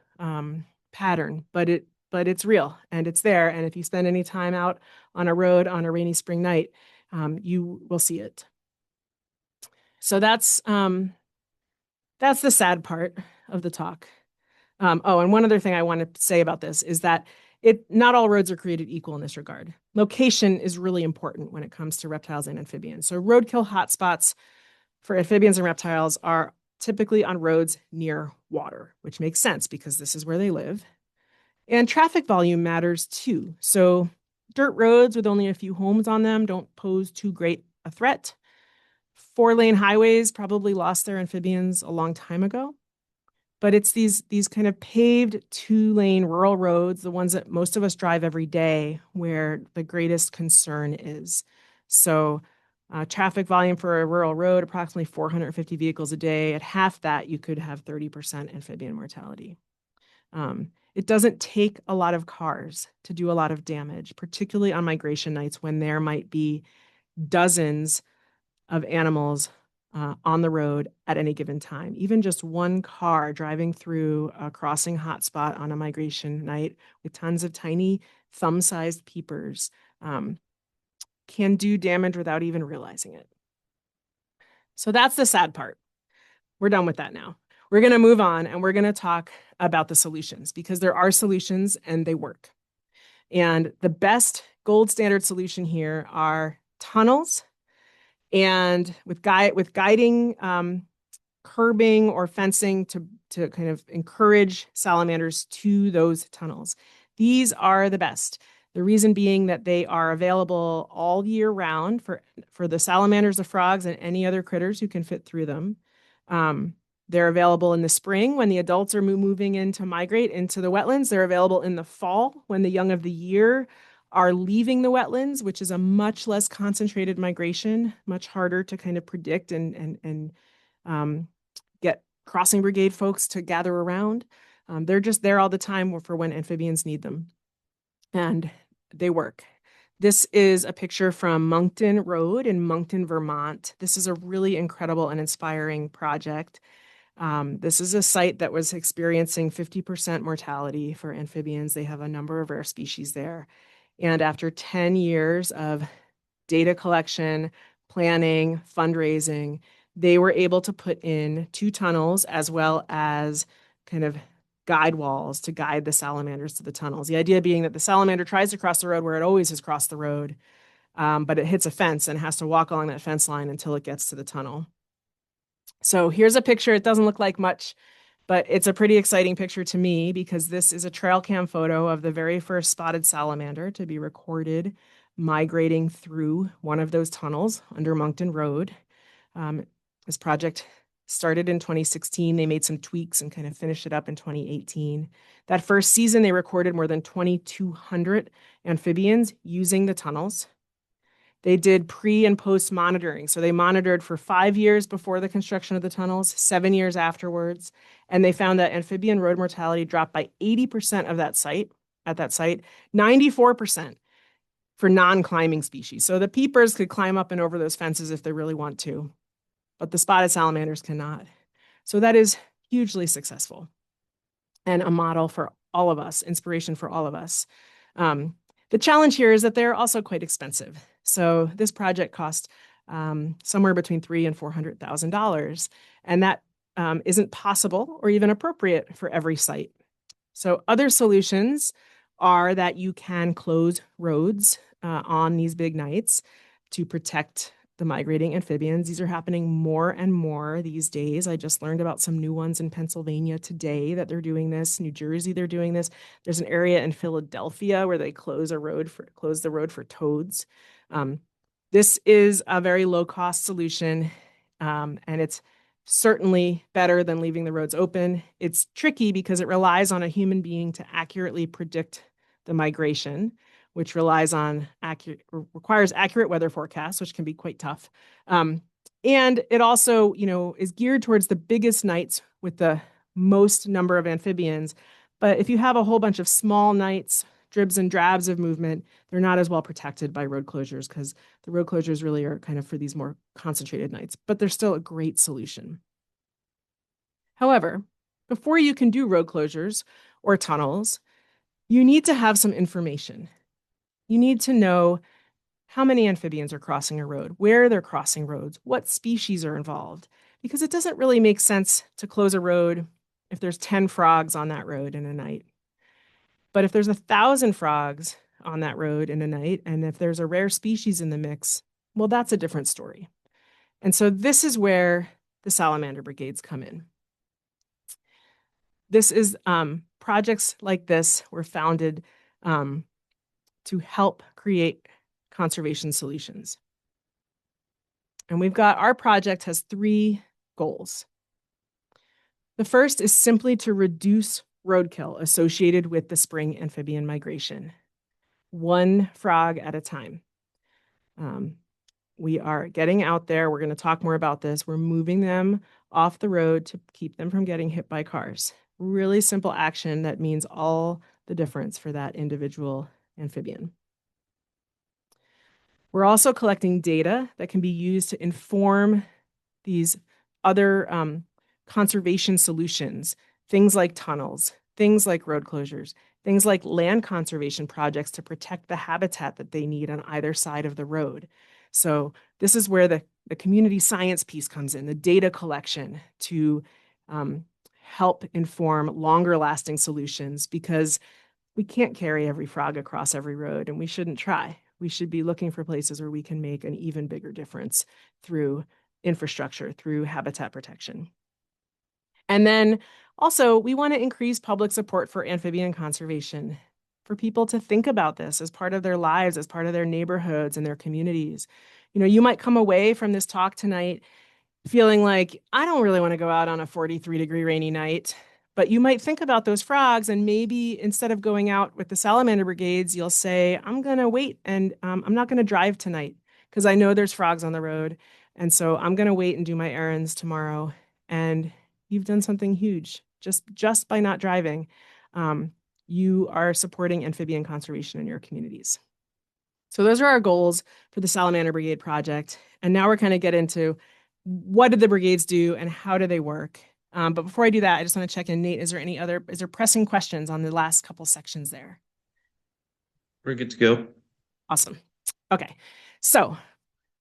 pattern, but it's real and it's there. And if you spend any time out on a road on a rainy spring night, you will see it. So that's the sad part of the talk. And one other thing I want to say about this is that not all roads are created equal in this regard. Location is really important when it comes to reptiles and amphibians. So roadkill hotspots for amphibians and reptiles are typically on roads near water, which makes sense because this is where they live. And traffic volume matters too. So dirt roads with only a few homes on them don't pose too great a threat. 4-lane highways probably lost their amphibians a long time ago. But it's these kind of paved 2-lane rural roads, the ones that most of us drive every day, where the greatest concern is. So traffic volume for a rural road, approximately 450 vehicles a day. At half that, you could have 30% amphibian mortality. It doesn't take a lot of cars to do a lot of damage, particularly on migration nights when there might be dozens of animals on the road at any given time. Even just one car driving through a crossing hotspot on a migration night with tons of tiny thumb-sized peepers can do damage without even realizing it. So that's the sad part. We're done with that now. We're going to move on and we're going to talk about the solutions because there are solutions and they work. And the best gold standard solution here are tunnels and with guiding curbing or fencing to kind of encourage salamanders to those tunnels. These are the best. The reason being that they are available all year round for the salamanders, the frogs, and any other critters who can fit through them. They're available in the spring when the adults are moving in to migrate into the wetlands. They're available in the fall when the young of the year are leaving the wetlands, which is a much less concentrated migration, much harder to kind of predict and get crossing brigade folks to gather around. They're just there all the time for when amphibians need them. And they work. This is a picture from Moncton Road in Moncton, Vermont. This is a really incredible and inspiring project. This is a site that was experiencing 50% mortality for amphibians. They have a number of rare species there. And after 10 years of data collection, planning, fundraising, they were able to put in 2 tunnels as well as kind of guide walls to guide the salamanders to the tunnels. The idea being that the salamander tries to cross the road where it always has crossed the road, but it hits a fence and has to walk along that fence line until it gets to the tunnel. So here's a picture. It doesn't look like much, but it's a pretty exciting picture to me because this is a trail cam photo of the very first spotted salamander to be recorded migrating through one of those tunnels under Moncton Road. This project started in 2016. They made some tweaks and kind of finished it up in 2018. That first season, they recorded more than 2,200 amphibians using the tunnels. They did pre and post monitoring. So they monitored for 5 years before the construction of the tunnels, 7 years afterwards. And they found that amphibian road mortality dropped by 80% at that site, 94% for non-climbing species. So the peepers could climb up and over those fences if they really want to, but the spotted salamanders cannot. So that is hugely successful and a model for all of us, inspiration for all of us. The challenge here is that they're also quite expensive. So this project cost somewhere between $300,000 and $400,000, and that isn't possible or even appropriate for every site. So other solutions are that you can close roads on these big nights to protect the migrating amphibians. These are happening more and more these days. I just learned about some new ones in Pennsylvania today that they're doing this. New Jersey, they're doing this. There's an area in Philadelphia where they close the road for toads. This is a very low-cost solution, and it's certainly better than leaving the roads open. It's tricky because it relies on a human being to accurately predict the migration, which requires accurate weather forecasts, which can be quite tough. And it also, is geared towards the biggest nights with the most number of amphibians. But if you have a whole bunch of small nights, dribs and drabs of movement, they're not as well protected by road closures because the road closures really are kind of for these more concentrated nights, but they're still a great solution. However, before you can do road closures or tunnels, you need to have some information. You need to know how many amphibians are crossing a road, where they're crossing roads, what species are involved, because it doesn't really make sense to close a road if there's 10 frogs on that road in a night. But if there's 1,000 frogs on that road in a night, and if there's a rare species in the mix, well, that's a different story. And so this is where the salamander brigades come in. This is projects like this were founded to help create conservation solutions. And our project has 3 goals. The first is simply to reduce roadkill associated with the spring amphibian migration, 1 frog at a time. We are getting out there. We're going to talk more about this. We're moving them off the road to keep them from getting hit by cars. Really simple action that means all the difference for that individual amphibian. We're also collecting data that can be used to inform these other conservation solutions, things like tunnels, things like road closures, things like land conservation projects to protect the habitat that they need on either side of the road. So this is where the community science piece comes in, the data collection to help inform longer lasting solutions, because we can't carry every frog across every road, and we shouldn't try. We should be looking for places where we can make an even bigger difference through infrastructure, through habitat protection. And then also, we want to increase public support for amphibian conservation, for people to think about this as part of their lives, as part of their neighborhoods and their communities. You might come away from this talk tonight feeling like, I don't really want to go out on a 43-degree rainy night, but you might think about those frogs, and maybe instead of going out with the salamander brigades, you'll say, I'm going to wait, and I'm not going to drive tonight because I know there's frogs on the road. And so I'm going to wait and do my errands tomorrow. And you've done something huge just by not driving. You are supporting amphibian conservation in your communities. So those are our goals for the Salamander Brigade project. And now we're kind of get into what did the brigades do and how do they work? But before I do that, I just want to check in. Nate, is there pressing questions on the last couple sections there? We're good to go. Awesome. Okay. So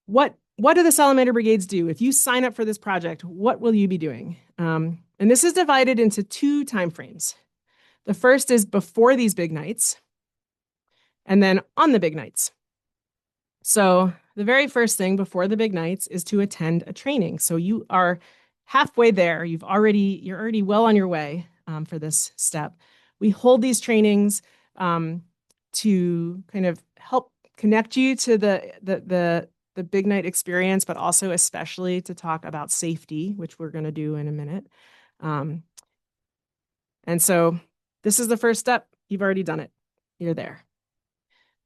what do the Salamander Brigades do? If you sign up for this project, what will you be doing? And this is divided into 2 timeframes. The first is before these big nights, and then on the big nights. So the very first thing before the big nights is to attend a training. So you are halfway there. You're already well on your way for this step. We hold these trainings to kind of help connect you to the big night experience, but also especially to talk about safety, which we're going to do in a minute. And so this is the first step. You've already done it. You're there.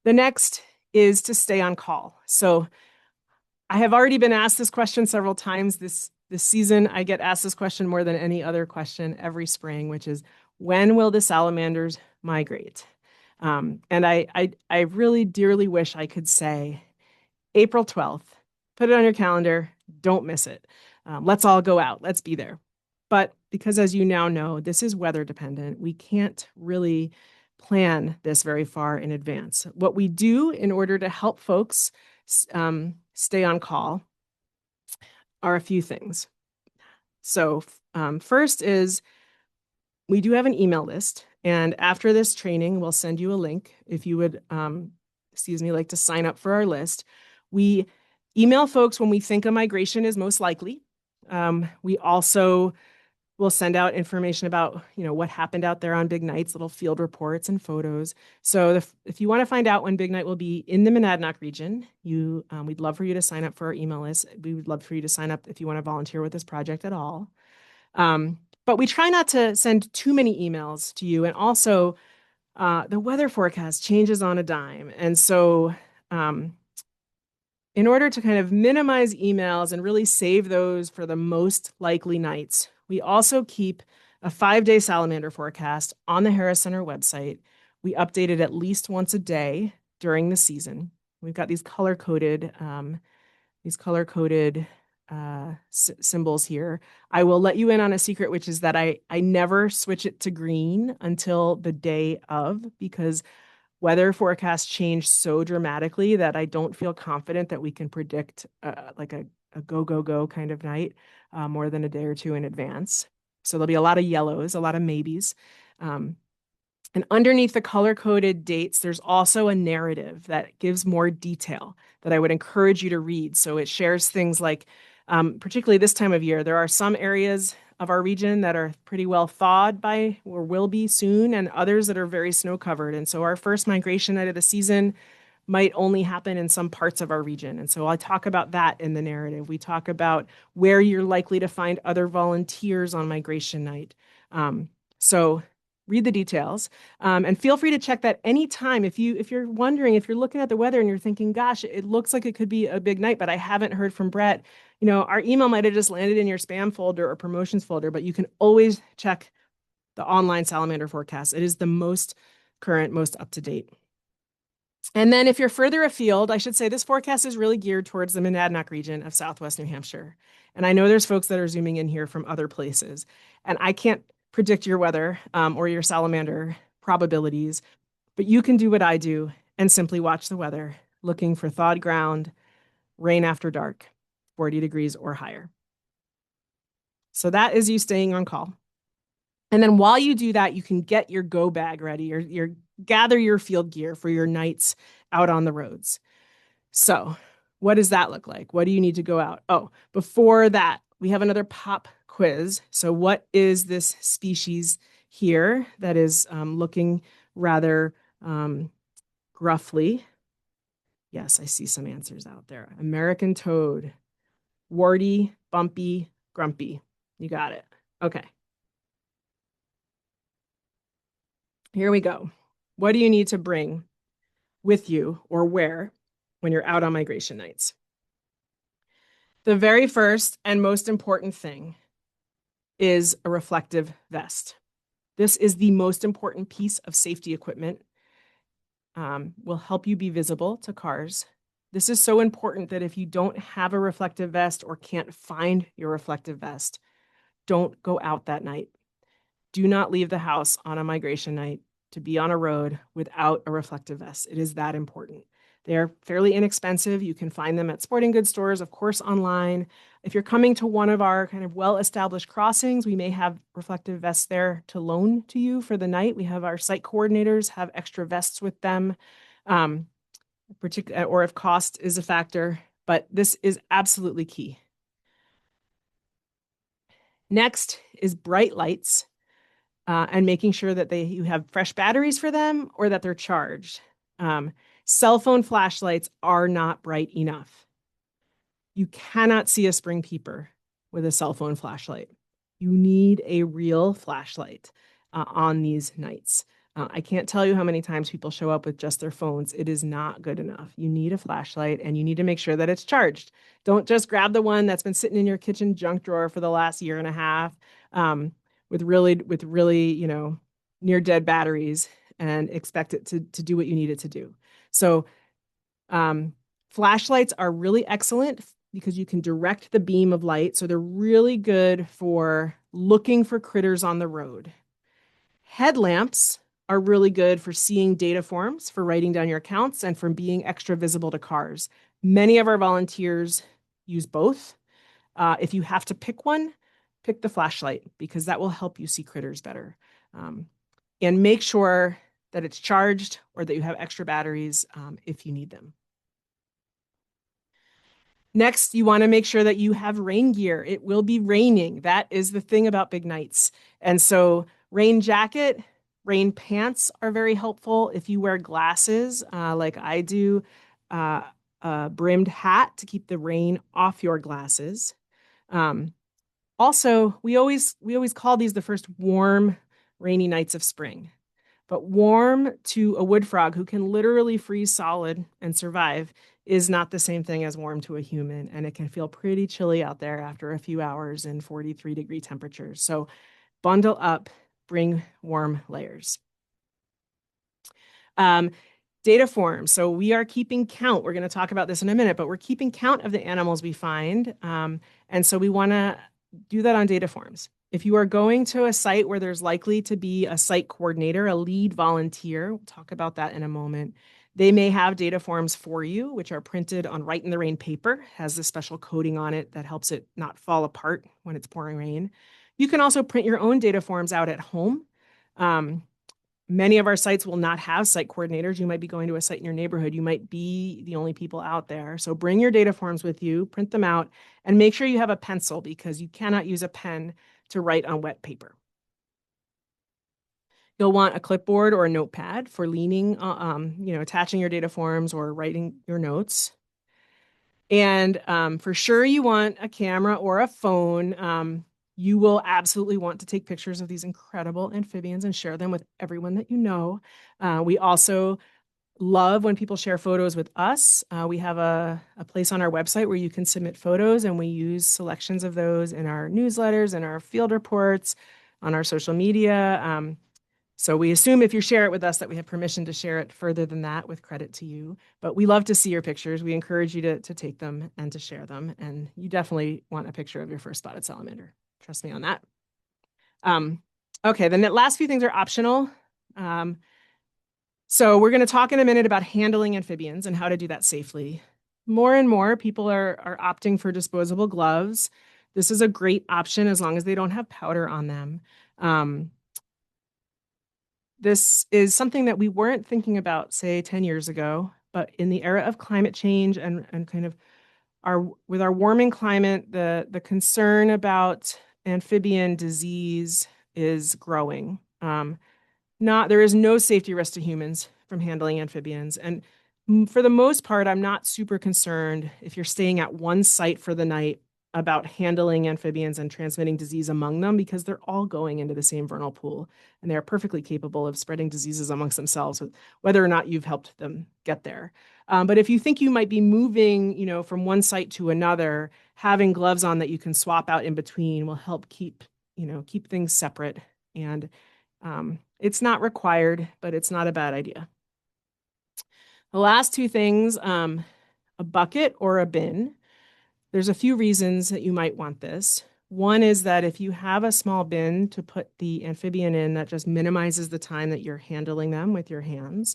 The next is to stay on call. So I have already been asked this question several times this season. I get asked this question more than any other question every spring, which is, when will the salamanders migrate? And I really dearly wish I could say April 12th. Put it on your calendar. Don't miss it. Let's all go out. Let's be there. But because, as you now know, this is weather dependent, we can't really plan this very far in advance. What we do in order to help folks stay on call are a few things. So first is, we do have an email list, and after this training, we'll send you a link if you would, like to sign up for our list. We email folks when we think a migration is most likely. We also will send out information about, what happened out there on big nights, little field reports and photos. So if you want to find out when big night will be in the Monadnock region, we'd love for you to sign up for our email list. We would love for you to sign up if you want to volunteer with this project at all. But we try not to send too many emails to you. And also, the weather forecast changes on a dime. And so in order to kind of minimize emails and really save those for the most likely nights, we also keep a 5-day salamander forecast on the Harris Center website. We update it at least once a day during the season. We've got these color-coded symbols here. I will let you in on a secret, which is that I never switch it to green until the day of, because weather forecasts change so dramatically that I don't feel confident that we can predict like a go, go, go kind of night more than a day or two in advance. So there'll be a lot of yellows, a lot of maybes. And underneath the color-coded dates, there's also a narrative that gives more detail that I would encourage you to read. So it shares things like, particularly this time of year, there are some areas of our region that are pretty well thawed by, or will be soon, and others that are very snow-covered. And so our first migration night of the season might only happen in some parts of our region. And so I talk about that in the narrative. We talk about where you're likely to find other volunteers on migration night. So read the details, and feel free to check that anytime. If you're wondering, if you're looking at the weather and you're thinking, gosh, it looks like it could be a big night, but I haven't heard from Brett, our email might have just landed in your spam folder or promotions folder, but you can always check the online salamander forecast. It is the most current, most up-to-date. And then if you're further afield, I should say this forecast is really geared towards the Monadnock region of Southwest New Hampshire. And I know there's folks that are zooming in here from other places, and I can't predict your weather or your salamander probabilities, but you can do what I do and simply watch the weather, looking for thawed ground, rain after dark, 40 degrees or higher. So that is you staying on call. And then while you do that, you can get your go bag ready, or gather your field gear for your nights out on the roads. So what does that look like? What do you need to go out? Oh, before that, we have another pop quiz. So what is this species here that is looking rather gruffly? Yes, I see some answers out there. American toad, warty, bumpy, grumpy. You got it. Okay. Here we go. What do you need to bring with you or wear when you're out on migration nights? The very first and most important thing is a reflective vest. This is the most important piece of safety equipment. Will help you be visible to cars. This is so important that if you don't have a reflective vest or can't find your reflective vest, don't go out that night. Do not leave the house on a migration night to be on a road without a reflective vest. It is that important. They're fairly inexpensive. You can find them at sporting goods stores, of course, online. If you're coming to one of our kind of well-established crossings, we may have reflective vests there to loan to you for the night. We have our site coordinators have extra vests with them, or if cost is a factor, but this is absolutely key. Next is bright lights. And making sure that you have fresh batteries for them or that they're charged. Cell phone flashlights are not bright enough. You cannot see a spring peeper with a cell phone flashlight. You need a real flashlight on these nights. I can't tell you how many times people show up with just their phones. It is not good enough. You need a flashlight, and you need to make sure that it's charged. Don't just grab the one that's been sitting in your kitchen junk drawer for the last year and a half with really, near dead batteries and expect it to do what you need it to do. So flashlights are really excellent because you can direct the beam of light. So they're really good for looking for critters on the road. Headlamps are really good for seeing data forms, for writing down your counts, and for being extra visible to cars. Many of our volunteers use both. If you have to pick one, pick the flashlight because that will help you see critters better. And make sure that it's charged or that you have extra batteries if you need them. Next, you want to make sure that you have rain gear. It will be raining. That is the thing about big nights. And so rain jacket, rain pants are very helpful. If you wear glasses like I do, a brimmed hat to keep the rain off your glasses. Also, we always call these the first warm, rainy nights of spring. But warm to a wood frog who can literally freeze solid and survive is not the same thing as warm to a human. And it can feel pretty chilly out there after a few hours in 43-degree temperatures. So bundle up, bring warm layers. Data forms. So we are keeping count. We're going to talk about this in a minute, but we're keeping count of the animals we find. And so we want to do that on data forms. If you are going to a site where there's likely to be a site coordinator, a lead volunteer, we'll talk about that in a moment. They may have data forms for you, which are printed on Write in the Rain paper, has this special coating on it that helps it not fall apart when it's pouring rain. You can also print your own data forms out at home. Many of our sites will not have site coordinators. You might be going to a site in your neighborhood. You might be the only people out there. So bring your data forms with you, print them out, and make sure you have a pencil because you cannot use a pen to write on wet paper. You'll want a clipboard or a notepad for leaning, attaching your data forms or writing your notes. And for sure you want a camera or a phone. You will absolutely want to take pictures of these incredible amphibians and share them with everyone that you know. We also love when people share photos with us. We have a place on our website where you can submit photos, and we use selections of those in our newsletters and our field reports on our social media. So we assume if you share it with us that we have permission to share it further than that with credit to you. But we love to see your pictures. We encourage you to take them and to share them. And you definitely want a picture of your first spotted salamander. Trust me on that. Okay, the last few things are optional. So we're going to talk in a minute about handling amphibians and how to do that safely. More and more people are opting for disposable gloves. This is a great option as long as they don't have powder on them. This is something that we weren't thinking about, say, 10 years ago, but in the era of climate change and kind of with our warming climate, the concern about amphibian disease is growing. There is no safety risk to humans from handling amphibians. And for the most part, I'm not super concerned if you're staying at one site for the night about handling amphibians and transmitting disease among them because they're all going into the same vernal pool and they're perfectly capable of spreading diseases amongst themselves, whether or not you've helped them get there. But if you think you might be moving, from one site to another, having gloves on that you can swap out in between will help keep things separate. And it's not required, but it's not a bad idea. The last two things, a bucket or a bin. There's a few reasons that you might want this. One is that if you have a small bin to put the amphibian in, that just minimizes the time that you're handling them with your hands.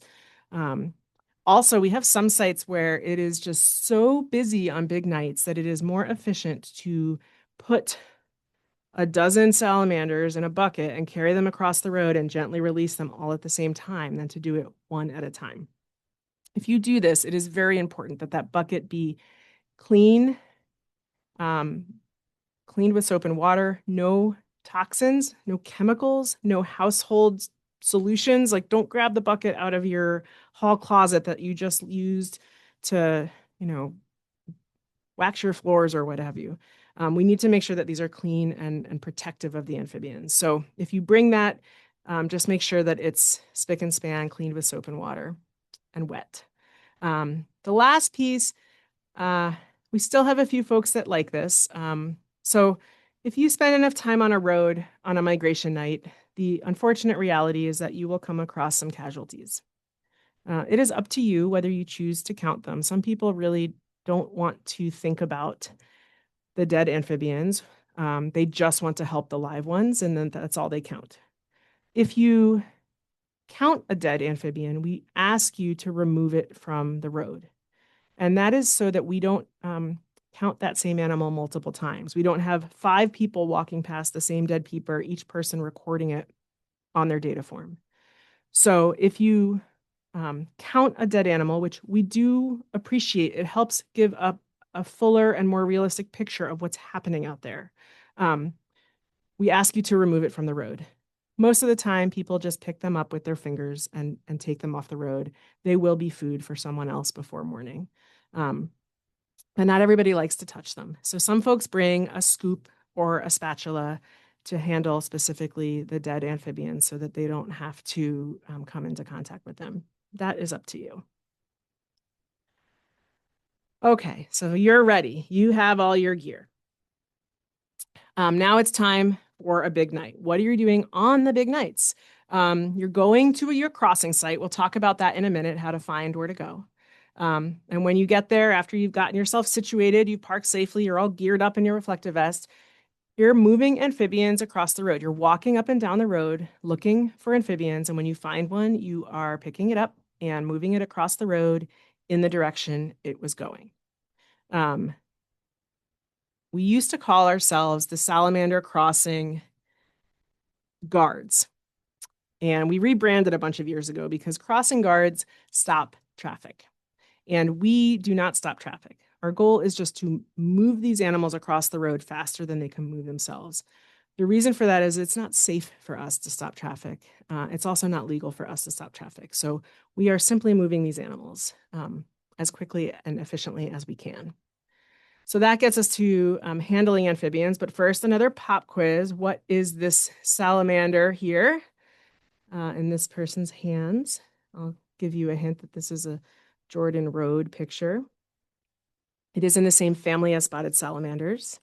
Also, we have some sites where it is just so busy on big nights that it is more efficient to put a dozen salamanders in a bucket and carry them across the road and gently release them all at the same time than to do it one at a time. If you do this, it is very important that that bucket be cleaned with soap and water, no toxins, no chemicals, no household solutions. Like, don't grab the bucket out of your hall closet that you just used to, wax your floors or what have you. We need to make sure that these are clean and protective of the amphibians. So if you bring that, just make sure that it's spick and span, cleaned with soap and water, and wet. The last piece, we still have a few folks that like this. So if you spend enough time on a road on a migration night, the unfortunate reality is that you will come across some casualties. It is up to you whether you choose to count them. Some people really don't want to think about the dead amphibians. They just want to help the live ones, and then that's all they count. If you count a dead amphibian, we ask you to remove it from the road. And that is so that we don't count that same animal multiple times. We don't have 5 people walking past the same dead peeper, each person recording it on their data form. So if you count a dead animal, which we do appreciate, it helps give a fuller and more realistic picture of what's happening out there. We ask you to remove it from the road. Most of the time, people just pick them up with their fingers and take them off the road. They will be food for someone else before morning. And not everybody likes to touch them. So some folks bring a scoop or a spatula to handle specifically the dead amphibians so that they don't have to come into contact with them. That is up to you. Okay, so you're ready. You have all your gear. Now it's time for a big night. What are you doing on the big nights? You're going to your crossing site. We'll talk about that in a minute, how to find where to go. And when you get there, after you've gotten yourself situated, you park safely, you're all geared up in your reflective vest, you're moving amphibians across the road. You're walking up and down the road looking for amphibians. And when you find one, you are picking it up and moving it across the road in the direction it was going. We used to call ourselves the Salamander Crossing Guards. And we rebranded a bunch of years ago because crossing guards stop traffic. And we do not stop traffic. Our goal is just to move these animals across the road faster than they can move themselves. The reason for that is it's not safe for us to stop traffic. It's also not legal for us to stop traffic. So we are simply moving these animals as quickly and efficiently as we can. So that gets us to handling amphibians. But first, another pop quiz. What is this salamander here in this person's hands? I'll give you a hint that this is a Jordan Road picture. It is in the same family as spotted salamanders,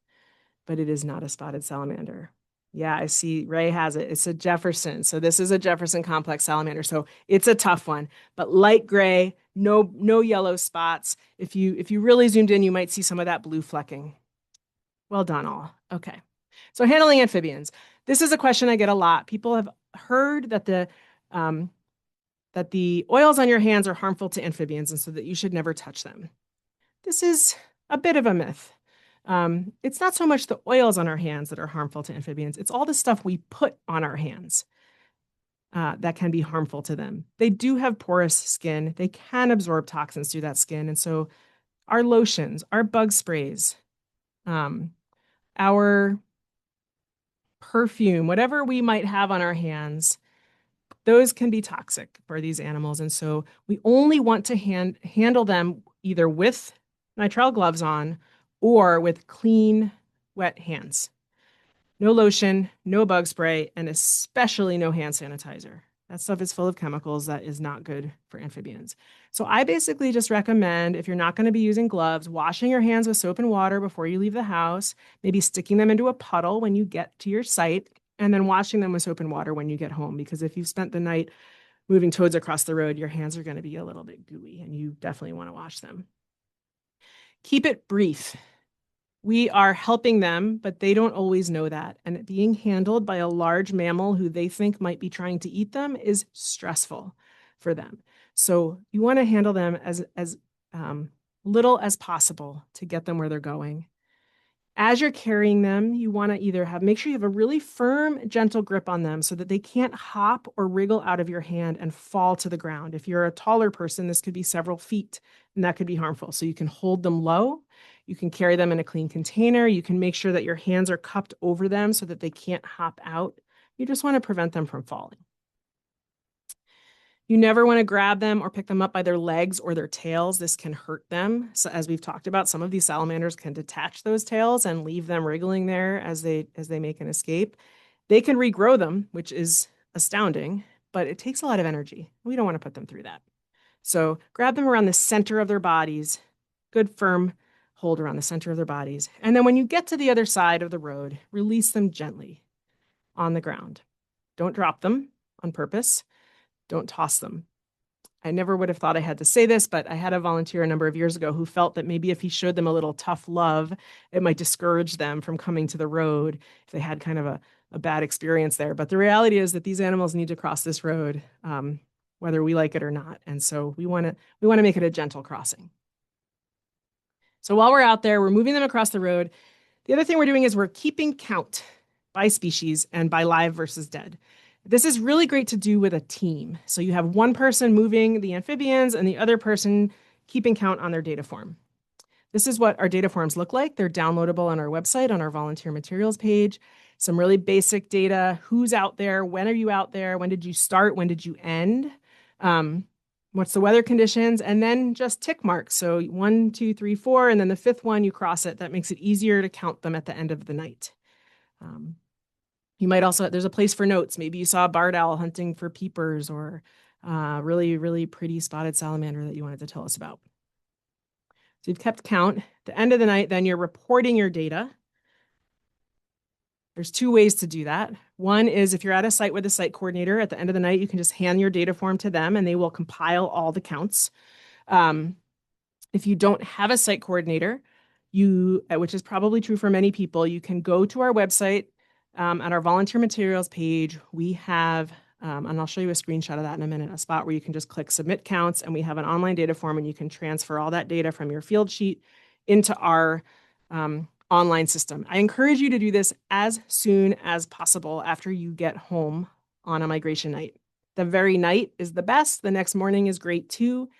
but it is not a spotted salamander. Yeah, I see Ray has it. It's a Jefferson. So this is a Jefferson complex salamander. So it's a tough one, but light gray, no yellow spots. If you really zoomed in, you might see some of that blue flecking. Well done all. Okay. So handling amphibians. This is a question I get a lot. People have heard that the oils on your hands are harmful to amphibians and so that you should never touch them. This is a bit of a myth. It's not so much the oils on our hands that are harmful to amphibians. It's all the stuff we put on our hands that can be harmful to them. They do have porous skin. They can absorb toxins through that skin. And so our lotions, our bug sprays, our perfume, whatever we might have on our hands, those can be toxic for these animals. And so we only want to handle them either with nitrile gloves on or with clean, wet hands. No lotion, no bug spray, and especially no hand sanitizer. That stuff is full of chemicals that is not good for amphibians. So I basically just recommend, if you're not going to be using gloves, washing your hands with soap and water before you leave the house, maybe sticking them into a puddle when you get to your site, and then washing them with soap and water when you get home. Because if you've spent the night moving toads across the road, your hands are going to be a little bit gooey, and you definitely want to wash them. Keep it brief. We are helping them, but they don't always know that. And being handled by a large mammal who they think might be trying to eat them is stressful for them. So you want to handle them as little as possible to get them where they're going. As you're carrying them, you want to either make sure you have a really firm, gentle grip on them so that they can't hop or wriggle out of your hand and fall to the ground. If you're a taller person, this could be several feet, and that could be harmful. So you can hold them low. You can carry them in a clean container. You can make sure that your hands are cupped over them so that they can't hop out. You just want to prevent them from falling. You never want to grab them or pick them up by their legs or their tails. This can hurt them. So as we've talked about, some of these salamanders can detach those tails and leave them wriggling there as they make an escape. They can regrow them, which is astounding, but it takes a lot of energy. We don't want to put them through that. So grab them around the center of their bodies, good firm hold around the center of their bodies. And then when you get to the other side of the road, release them gently on the ground. Don't drop them on purpose. Don't toss them. I never would have thought I had to say this, but I had a volunteer a number of years ago who felt that maybe if he showed them a little tough love, it might discourage them from coming to the road if they had kind of a bad experience there. But the reality is that these animals need to cross this road, whether we like it or not. And so we want to make it a gentle crossing. So while we're out there, we're moving them across the road. The other thing we're doing is we're keeping count by species and by live versus dead. This is really great to do with a team. So you have one person moving the amphibians and the other person keeping count on their data form. This is what our data forms look like. They're downloadable on our website on our volunteer materials page. Some really basic data. Who's out there? When are you out there? When did you start? When did you end? What's the weather conditions? And then just tick marks. So 1, 2, 3, 4, and then the fifth one, you cross it. That makes it easier to count them at the end of the night. You might also, there's a place for notes. Maybe you saw a barred owl hunting for peepers or really, really pretty spotted salamander that you wanted to tell us about. So you've kept count. At the end of the night, then you're reporting your data. There's 2 ways to do that. One is if you're at a site with a site coordinator, at the end of the night, you can just hand your data form to them and they will compile all the counts. If you don't have a site coordinator, which is probably true for many people, you can go to our website. On our volunteer materials page, we have, and I'll show you a screenshot of that in a minute, a spot where you can just click submit counts, and we have an online data form, and you can transfer all that data from your field sheet into our online system. I encourage you to do this as soon as possible after you get home on a migration night. The very night is the best. The next morning is great too.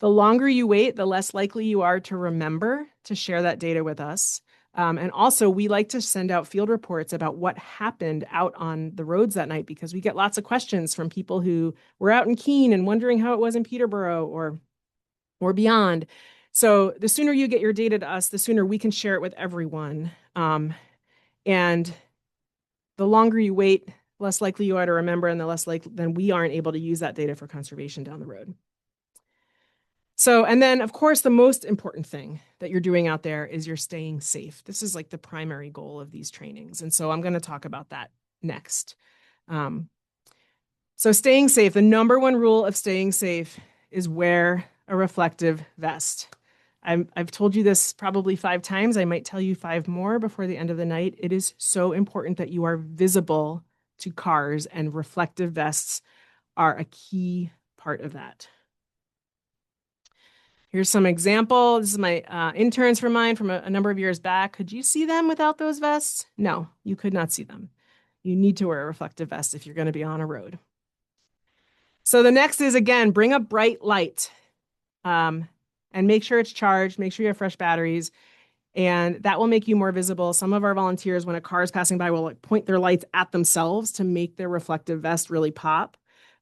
The longer you wait, the less likely you are to remember to share that data with us. And also, we like to send out field reports about what happened out on the roads that night because we get lots of questions from people who were out in Keene and wondering how it was in Peterborough or beyond. So the sooner you get your data to us, the sooner we can share it with everyone. And the longer you wait, less likely you are to remember, and the less likely then we aren't able to use that data for conservation down the road. So, and then of course, the most important thing that you're doing out there is you're staying safe. This is like the primary goal of these trainings. And so I'm going to talk about that next. So staying safe, the number one rule of staying safe is wear a reflective vest. I've told you this probably 5 times. I might tell you 5 more before the end of the night. It is so important that you are visible to cars, and reflective vests are a key part of that. Here's some example. This is my interns from mine from a number of years back. Could you see them without those vests? No, you could not see them. You need to wear a reflective vest if you're going to be on a road. So the next is, again, bring a bright light and make sure it's charged. Make sure you have fresh batteries, and that will make you more visible. Some of our volunteers, when a car is passing by, will point their lights at themselves to make their reflective vest really pop.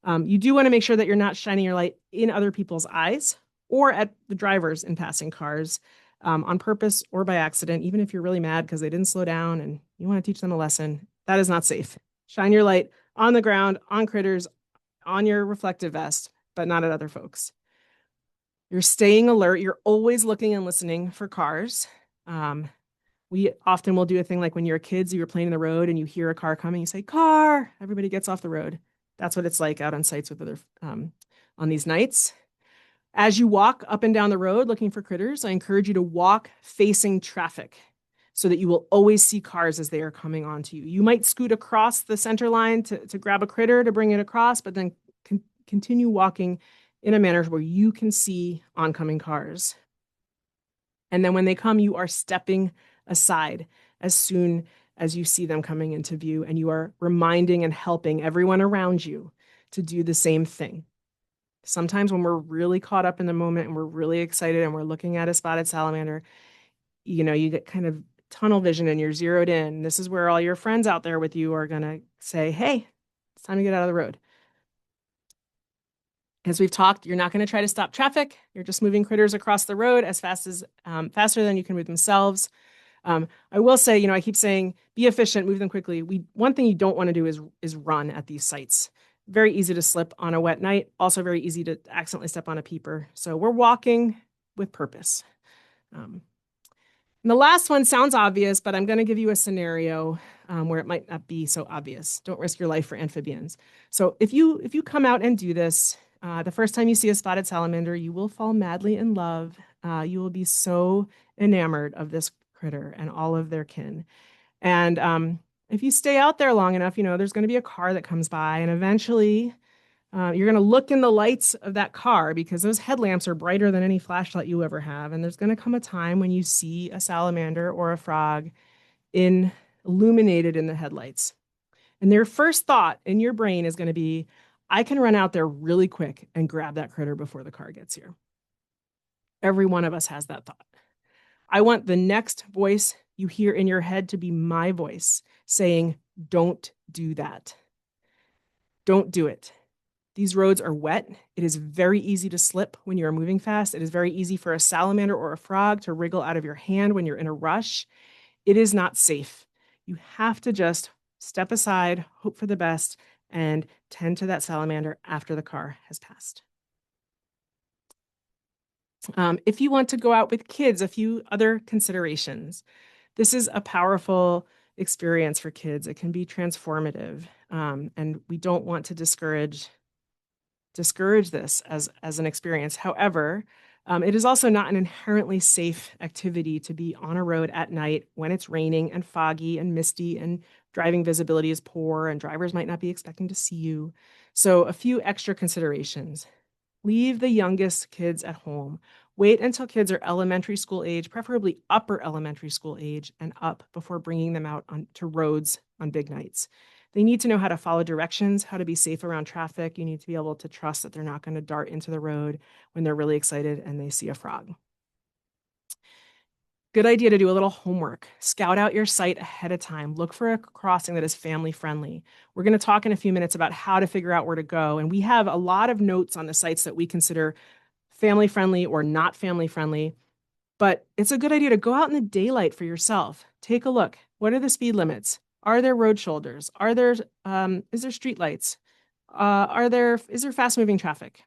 You do want to make sure that you're not shining your light in other people's eyes or at the drivers in passing cars on purpose or by accident, even if you're really mad because they didn't slow down and you want to teach them a lesson. That is not safe. Shine your light on the ground, on critters, on your reflective vest, but not at other folks. You're staying alert. You're always looking and listening for cars. We often will do a thing like when you're kids, you're playing in the road and you hear a car coming, you say, car, everybody gets off the road. That's what it's like out on sites with other, on these nights. As you walk up and down the road looking for critters, I encourage you to walk facing traffic so that you will always see cars as they are coming onto you. You might scoot across the center line to grab a critter to bring it across, but then continue walking in a manner where you can see oncoming cars. And then when they come, you are stepping aside as soon as you see them coming into view, and you are reminding and helping everyone around you to do the same thing. Sometimes when we're really caught up in the moment and we're really excited and we're looking at a spotted salamander, you know, you get kind of tunnel vision and you're zeroed in. This is where all your friends out there with you are going to say, hey, it's time to get out of the road. As we've talked, you're not going to try to stop traffic. You're just moving critters across the road as faster than you can move themselves. I will say, I keep saying, be efficient, move them quickly. One thing you don't want to do is run at these sites. Very easy to slip on a wet night. Also very easy to accidentally step on a peeper. So we're walking with purpose. And the last one sounds obvious, but I'm going to give you a scenario where it might not be so obvious. Don't risk your life for amphibians. So if you come out and do this, the first time you see a spotted salamander, you will fall madly in love. You will be so enamored of this critter and all of their kin. And if you stay out there long enough, there's going to be a car that comes by, and eventually you're going to look in the lights of that car because those headlamps are brighter than any flashlight you ever have. And there's going to come a time when you see a salamander or a frog illuminated in the headlights. And their first thought in your brain is going to be, I can run out there really quick and grab that critter before the car gets here. Every one of us has that thought. I want the next voice you hear in your head to be my voice saying, don't do that. Don't do it. These roads are wet. It is very easy to slip when you are moving fast. It is very easy for a salamander or a frog to wriggle out of your hand when you're in a rush. It is not safe. You have to just step aside, hope for the best, and tend to that salamander after the car has passed. If you want to go out with kids, a few other considerations. This is a powerful experience for kids. It can be transformative, and we don't want to discourage this as an experience. However, it is also not an inherently safe activity to be on a road at night when it's raining and foggy and misty and driving visibility is poor and drivers might not be expecting to see you. So a few extra considerations. Leave the youngest kids at home. Wait until kids are elementary school age, preferably upper elementary school age and up, before bringing them out to roads on big nights. They need to know how to follow directions, how to be safe around traffic. You need to be able to trust that they're not going to dart into the road when they're really excited and they see a frog. Good idea to do a little homework. Scout out your site ahead of time. Look for a crossing that is family friendly. We're going to talk in a few minutes about how to figure out where to go. And we have a lot of notes on the sites that we consider family friendly or not family friendly. But it's a good idea to go out in the daylight for yourself. Take a look. What are the speed limits? Are there road shoulders? Is there street lights? Is there fast moving traffic?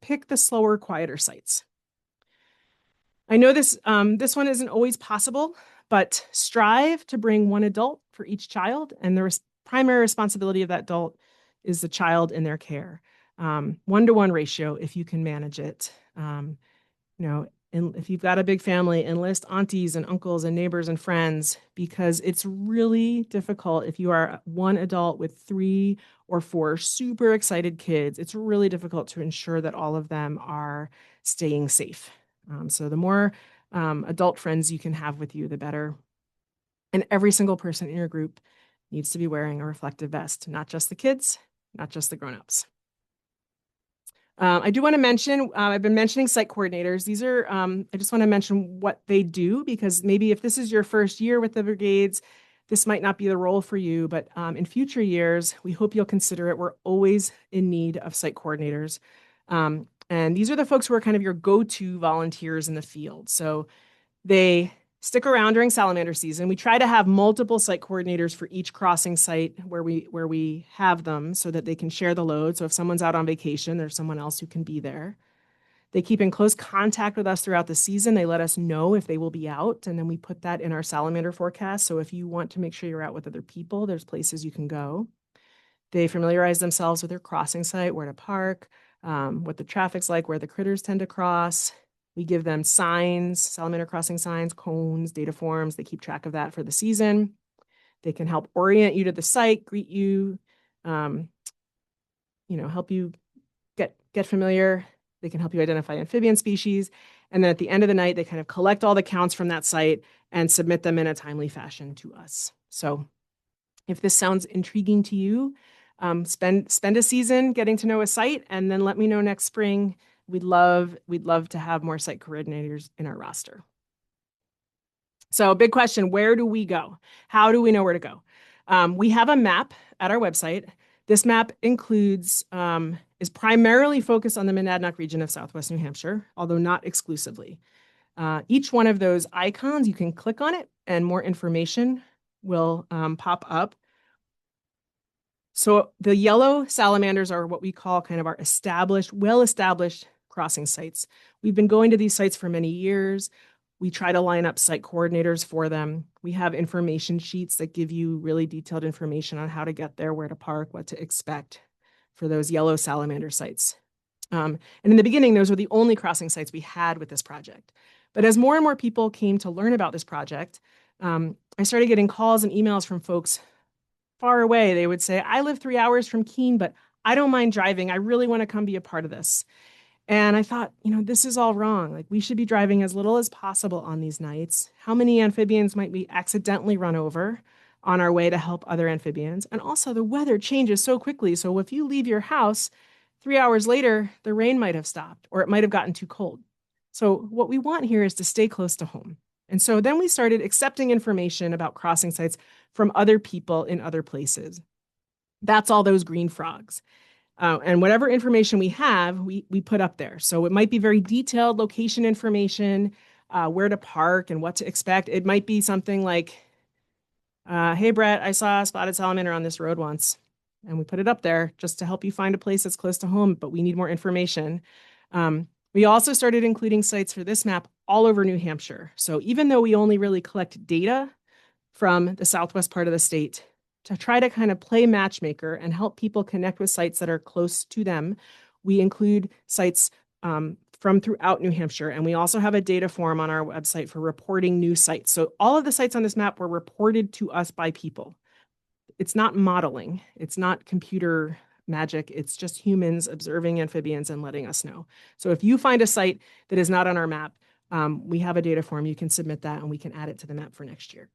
Pick the slower, quieter sites. I know this one isn't always possible, but strive to bring one adult for each child, and the primary responsibility of that adult is the child in their care. 1-to-1 ratio if you can manage it. And if you've got a big family, enlist aunties and uncles and neighbors and friends, because it's really difficult if you are one adult with 3 or 4 super excited kids. It's really difficult to ensure that all of them are staying safe. So the more adult friends you can have with you, the better. And every single person in your group needs to be wearing a reflective vest, not just the kids, not just the grown-ups. I do want to mention, I've been mentioning site coordinators. These are, I just want to mention what they do, because maybe if this is your first year with the brigades, this might not be the role for you, but in future years, we hope you'll consider it. We're always in need of site coordinators. And these are the folks who are kind of your go-to volunteers in the field. So they stick around during salamander season. We try to have multiple site coordinators for each crossing site where we have them so that they can share the load. So if someone's out on vacation, there's someone else who can be there. They keep in close contact with us throughout the season. They let us know if they will be out, and then we put that in our salamander forecast. So if you want to make sure you're out with other people, there's places you can go. They familiarize themselves with their crossing site, where to park, what the traffic's like, where the critters tend to cross. We give them signs, salamander crossing signs, cones, data forms. They keep track of that for the season. They can help orient you to the site, greet you, help you get familiar. They can help you identify amphibian species. And then at the end of the night, they kind of collect all the counts from that site and submit them in a timely fashion to us. So if this sounds intriguing to you, spend a season getting to know a site, and then let me know next spring. We'd love to have more site coordinators in our roster. So big question, where do we go? How do we know where to go? We have a map at our website. This map includes, is primarily focused on the Monadnock region of Southwest New Hampshire, although not exclusively. Each one of those icons, you can click on it and more information will pop up. So the yellow salamanders are what we call kind of our established, well-established crossing sites. We've been going to these sites for many years. We try to line up site coordinators for them. We have information sheets that give you really detailed information on how to get there, where to park, what to expect for those yellow salamander sites. And in the beginning, those were the only crossing sites we had with this project. But as more and more people came to learn about this project, I started getting calls and emails from folks far away. They would say, I live 3 hours from Keene, but I don't mind driving. I really want to come be a part of this. And I thought, this is all wrong. Like, we should be driving as little as possible on these nights. How many amphibians might we accidentally run over on our way to help other amphibians? And also, the weather changes so quickly. So if you leave your house 3 hours later, the rain might have stopped, or it might have gotten too cold. So what we want here is to stay close to home. And so then we started accepting information about crossing sites from other people in other places. That's all those green frogs. And whatever information we have, we put up there. So it might be very detailed location information, where to park and what to expect. It might be something like, hey, Brett, I saw a spotted salamander on this road once. And we put it up there just to help you find a place that's close to home, but we need more information. We also started including sites for this map all over New Hampshire. So even though we only really collect data from the southwest part of the state, to try to kind of play matchmaker and help people connect with sites that are close to them, we include sites from throughout New Hampshire. And we also have a data form on our website for reporting new sites. So all of the sites on this map were reported to us by people. It's not modeling. It's not computer magic. It's just humans observing amphibians and letting us know. So if you find a site that is not on our map, we have a data form. You can submit that and we can add it to the map for next year.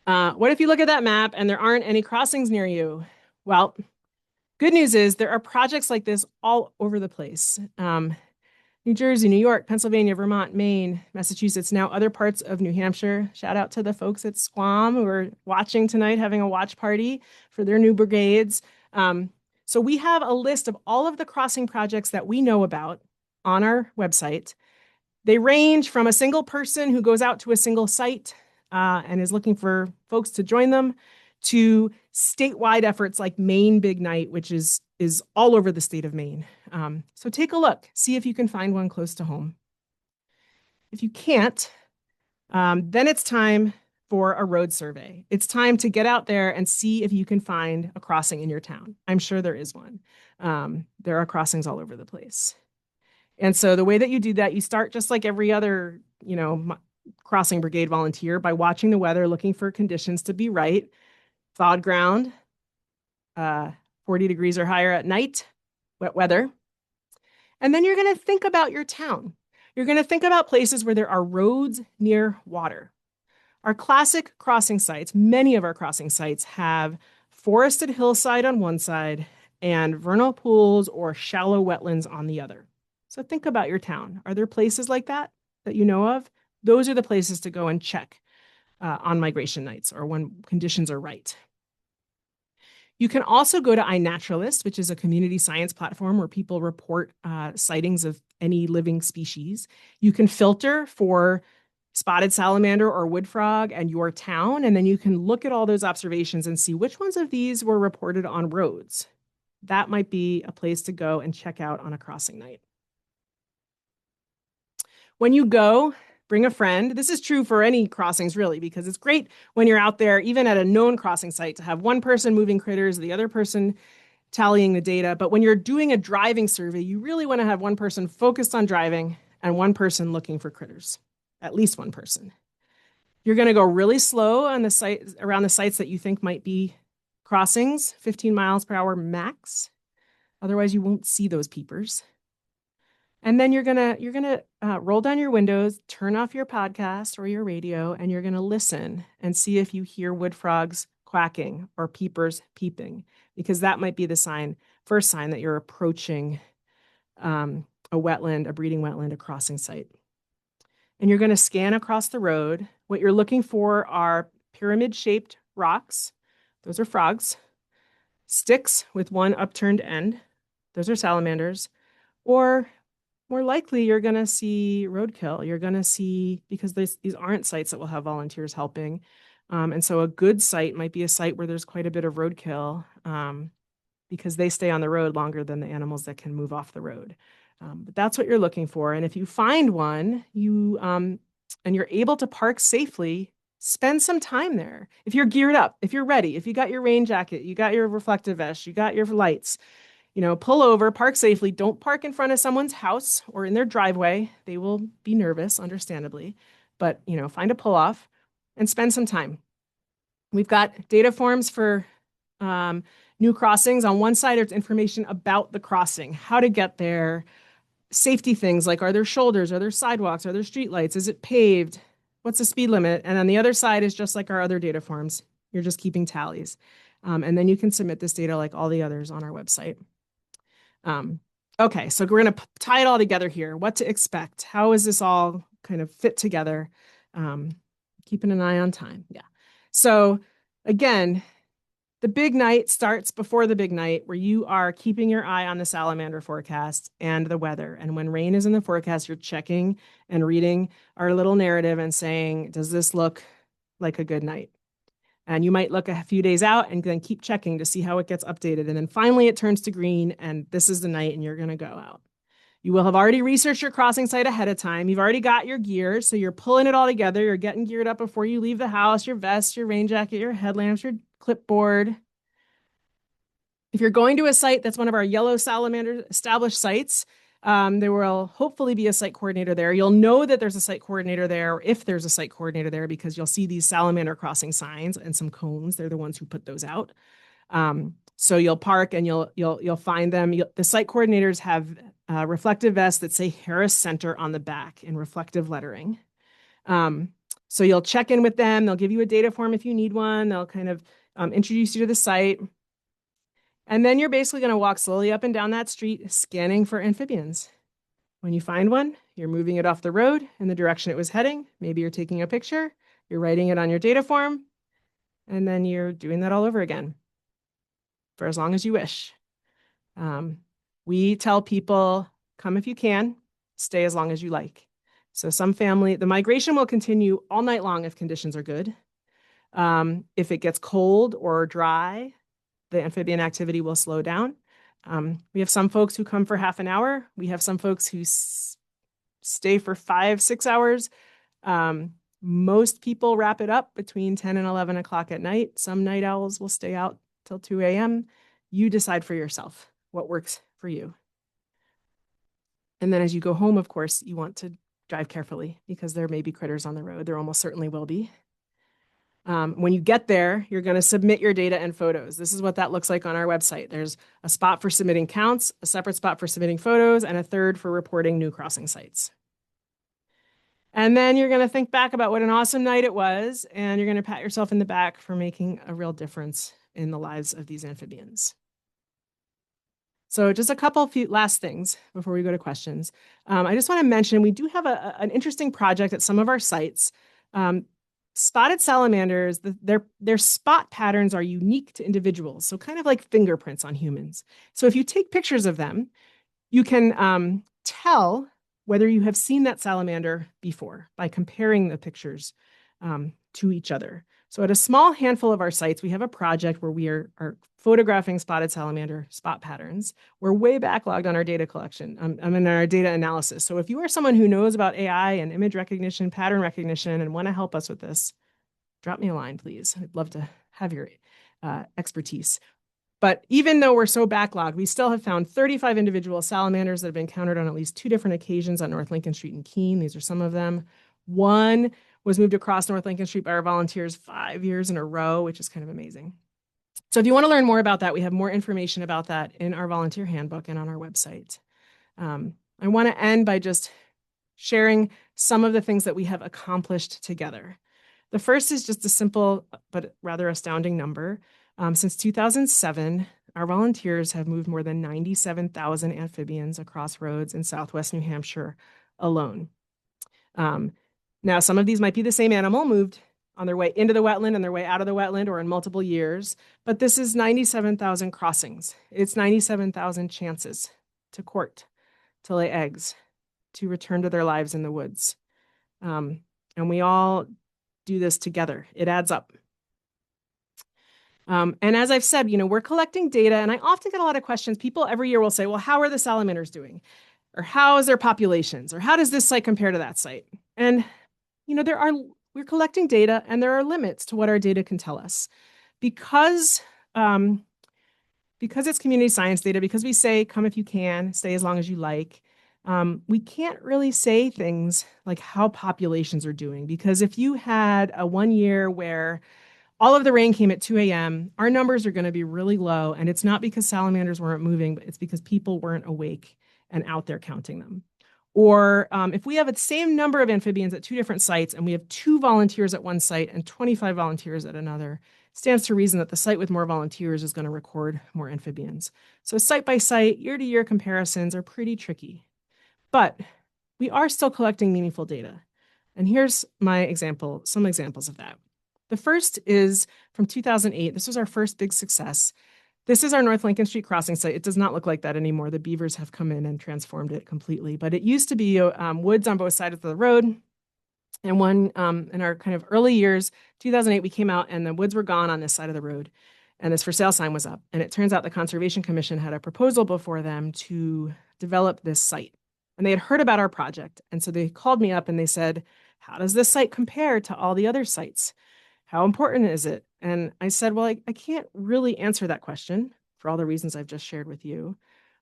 What if you look at that map and there aren't any crossings near you? Well, good news is there are projects like this all over the place. New Jersey, New York, Pennsylvania, Vermont, Maine, Massachusetts, now other parts of New Hampshire. Shout out to the folks at Squam who are watching tonight, having a watch party for their new brigades. So we have a list of all of the crossing projects that we know about on our website. They range from a single person who goes out to a single site and is looking for folks to join them, to statewide efforts like Maine Big Night, which is all over the state of Maine. So take a look, see if you can find one close to home. If you can't, then it's time for a road survey. It's time to get out there and see if you can find a crossing in your town. I'm sure there is one. There are crossings all over the place. And so the way that you do that, you start just like every other, crossing brigade volunteer by watching the weather, looking for conditions to be right. Thawed ground, 40 degrees or higher at night, wet weather. And then you're going to think about your town. You're going to think about places where there are roads near water. Our classic crossing sites, many of our crossing sites have forested hillside on one side and vernal pools or shallow wetlands on the other. So think about your town. Are there places like that you know of? Those are the places to go and check on migration nights or when conditions are right. You can also go to iNaturalist, which is a community science platform where people report sightings of any living species. You can filter for spotted salamander or wood frog and your town, and then you can look at all those observations and see which ones of these were reported on roads. That might be a place to go and check out on a crossing night. When you go, bring a friend. This is true for any crossings, really, because it's great when you're out there, even at a known crossing site, to have one person moving critters, the other person tallying the data. But when you're doing a driving survey, you really want to have one person focused on driving and one person looking for critters, at least one person. You're going to go really slow on the site, around the sites that you think might be crossings, 15 miles per hour max. Otherwise, you won't see those peepers. And then you're gonna roll down your windows, turn off your podcast or your radio, and you're gonna listen and see if you hear wood frogs quacking or peepers peeping, because that might be the first sign that you're approaching a wetland, a breeding wetland, a crossing site. And you're gonna scan across the road. What you're looking for are pyramid-shaped rocks. Those are frogs. sticks with one upturned end. Those are salamanders. Or more likely, you're going to see roadkill. You're going to see, because these aren't sites that will have volunteers helping. And so a good site might be a site where there's quite a bit of roadkill because they stay on the road longer than the animals that can move off the road. But that's what you're looking for. And if you find one, and you're able to park safely, spend some time there. If you're geared up, if you're ready, if you got your rain jacket, you got your reflective vest, you got your lights, pull over, park safely. Don't park in front of someone's house or in their driveway. They will be nervous, understandably, but, find a pull off and spend some time. We've got data forms for new crossings. On one side, there's information about the crossing, how to get there, safety things like, are there shoulders, are there sidewalks, are there streetlights, is it paved, what's the speed limit? And on the other side is just like our other data forms. You're just keeping tallies. And then you can submit this data like all the others on our website. Okay, so we're going to tie it all together here. What to expect? How is this all kind of fit together? Keeping an eye on time. Yeah. So again, the big night starts before the big night, where you are keeping your eye on the salamander forecast and the weather. And when rain is in the forecast, you're checking and reading our little narrative and saying, does this look like a good night? And you might look a few days out and then keep checking to see how it gets updated. And then finally it turns to green and this is the night and you're going to go out. You will have already researched your crossing site ahead of time. You've already got your gear. So you're pulling it all together. You're getting geared up before you leave the house, your vest, your rain jacket, your headlamps, your clipboard. If you're going to a site that's one of our yellow salamander established sites, there will hopefully be a site coordinator there. You'll know that there's a site coordinator there, or if there's a site coordinator there, because you'll see these salamander crossing signs and some cones. They're the ones who put those out. So you'll park and you'll find them. The site coordinators have reflective vests that say Harris Center on the back in reflective lettering. So you'll check in with them. They'll give you a data form if you need one. They'll kind of introduce you to the site. And then you're basically going to walk slowly up and down that street, scanning for amphibians. When you find one, you're moving it off the road in the direction it was heading. Maybe you're taking a picture, you're writing it on your data form, and then you're doing that all over again for as long as you wish. We tell people, come if you can, stay as long as you like. So the migration will continue all night long if conditions are good. If it gets cold or dry, the amphibian activity will slow down. We have some folks who come for half an hour. We have some folks who stay for 5-6 hours. Most people wrap it up between 10 and 11 o'clock at night. Some night owls will stay out till 2 a.m. You decide for yourself what works for you. And then as you go home, of course, you want to drive carefully because there may be critters on the road. There almost certainly will be. When you get there, you're going to submit your data and photos. This is what that looks like on our website. There's a spot for submitting counts, a separate spot for submitting photos, and a third for reporting new crossing sites. And then you're going to think back about what an awesome night it was, and you're going to pat yourself in the back for making a real difference in the lives of these amphibians. So just a few last things before we go to questions. I just want to mention we do have an interesting project at some of our sites. Spotted salamanders, their spot patterns are unique to individuals, so kind of like fingerprints on humans. So if you take pictures of them, you can tell whether you have seen that salamander before by comparing the pictures to each other. So at a small handful of our sites, we have a project where we are photographing spotted salamander spot patterns. We're way backlogged on our data collection, in our data analysis. So if you are someone who knows about AI and image recognition, pattern recognition, and want to help us with this, drop me a line, please. I'd love to have your expertise. But even though we're so backlogged, we still have found 35 individual salamanders that have been encountered on at least 2 different occasions on North Lincoln Street in Keene. These are some of them. One was moved across North Lincoln Street by our volunteers 5 years in a row, which is kind of amazing. So if you want to learn more about that, we have more information about that in our volunteer handbook and on our website. I want to end by just sharing some of the things that we have accomplished together. The first is just a simple but rather astounding number. Since 2007, our volunteers have moved more than 97,000 amphibians across roads in Southwest New Hampshire alone. Now, some of these might be the same animal moved on their way into the wetland and their way out of the wetland or in multiple years. But this is 97,000 crossings. It's 97,000 chances to court, to lay eggs, to return to their lives in the woods. And we all do this together. It adds up. And as I've said, we're collecting data, and I often get a lot of questions. People every year will say, well, how are the salamanders doing? Or how is their populations? Or how does this site compare to that site? And, we're collecting data, and there are limits to what our data can tell us. Because it's community science data, because we say, come if you can, stay as long as you like, we can't really say things like how populations are doing. Because if you had a 1 year where all of the rain came at 2 a.m., our numbers are going to be really low. And it's not because salamanders weren't moving, but it's because people weren't awake and out there counting them. Or if we have the same number of amphibians at 2 different sites and we have 2 volunteers at one site and 25 volunteers at another, it stands to reason that the site with more volunteers is going to record more amphibians. So site by site, year-to-year comparisons are pretty tricky. But we are still collecting meaningful data. And here's some examples of that. The first is from 2008. This was our first big success. This is our North Lincoln Street crossing site. It does not look like that anymore. The beavers have come in and transformed it completely. But it used to be woods on both sides of the road. And in our kind of early years, 2008, we came out and the woods were gone on this side of the road. And this for sale sign was up. And it turns out the Conservation Commission had a proposal before them to develop this site. And they had heard about our project. And so they called me up and they said, how does this site compare to all the other sites? How important is it? And I said, well, I can't really answer that question for all the reasons I've just shared with you.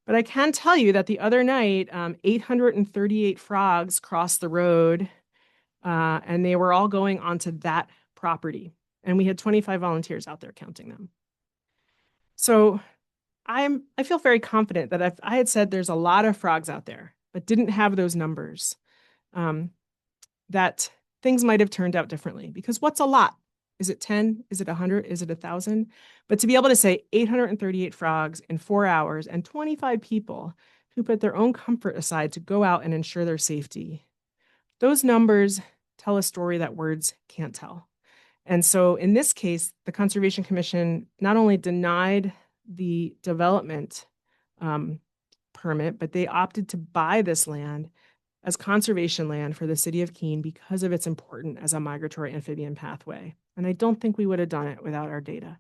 But I can tell you that the other night, 838 frogs crossed the road, and they were all going onto that property. And we had 25 volunteers out there counting them. So I feel very confident that if I had said there's a lot of frogs out there, but didn't have those numbers, that things might have turned out differently. Because what's a lot? Is it 10? Is it 100? Is it 1,000? But to be able to say 838 frogs in 4 hours and 25 people who put their own comfort aside to go out and ensure their safety, those numbers tell a story that words can't tell. And so in this case, the Conservation Commission not only denied the development permit, but they opted to buy this land as conservation land for the city of Keene because of its importance as a migratory amphibian pathway. And I don't think we would have done it without our data.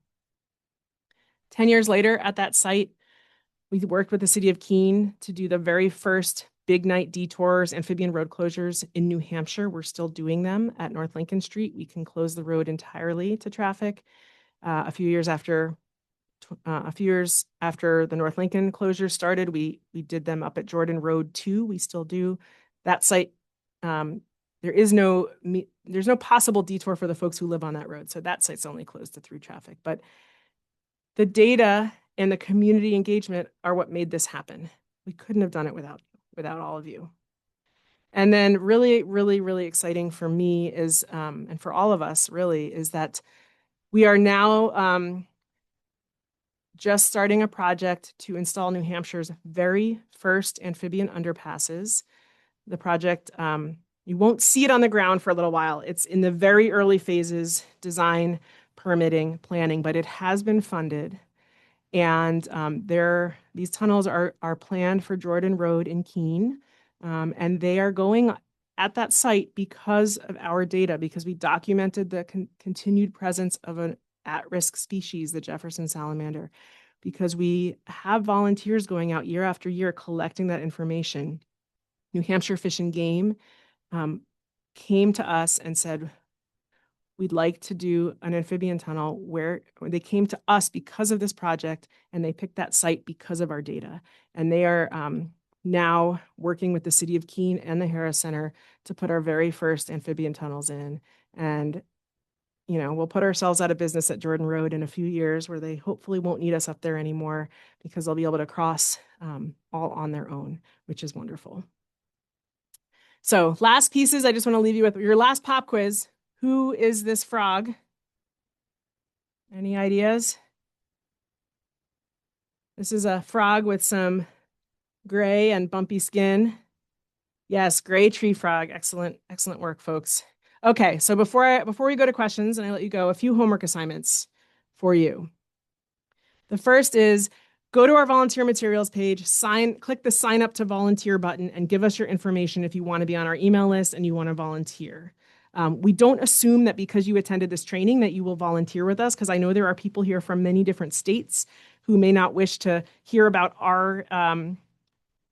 10 years later at that site, we worked with the city of Keene to do the very first big night detours, amphibian road closures in New Hampshire. We're still doing them at North Lincoln Street. We can close the road entirely to traffic. A few years after the North Lincoln closure started, we did them up at Jordan Road 2. We still do. That site, there's no possible detour for the folks who live on that road. So that site's only closed to through traffic. But the data and the community engagement are what made this happen. We couldn't have done it without all of you. And then really, really, really exciting for me is, and for all of us really, is that we are now just starting a project to install New Hampshire's very first amphibian underpasses. The project, you won't see it on the ground for a little while. It's in the very early phases, design, permitting, planning, but it has been funded. And these tunnels are planned for Jordan Road in Keene. And they are going at that site because of our data, because we documented the continued presence of an at-risk species, the Jefferson salamander, because we have volunteers going out year after year collecting that information. New Hampshire Fish and Game came to us and said, we'd like to do an amphibian tunnel where they came to us because of this project, and they picked that site because of our data. And they are now working with the city of Keene and the Harris Center to put our very first amphibian tunnels in. And, we'll put ourselves out of business at Jordan Road in a few years where they hopefully won't need us up there anymore because they'll be able to cross all on their own, which is wonderful. So last pieces, I just want to leave you with your last pop quiz. Who is this frog? Any ideas? This is a frog with some gray and bumpy skin. Yes, gray tree frog. Excellent, excellent work, folks. Okay, so before we go to questions and I let you go, a few homework assignments for you. The first is go to our volunteer materials page, click the sign up to volunteer button, and give us your information if you want to be on our email list and you want to volunteer. We don't assume that because you attended this training that you will volunteer with us, because I know there are people here from many different states who may not wish to hear about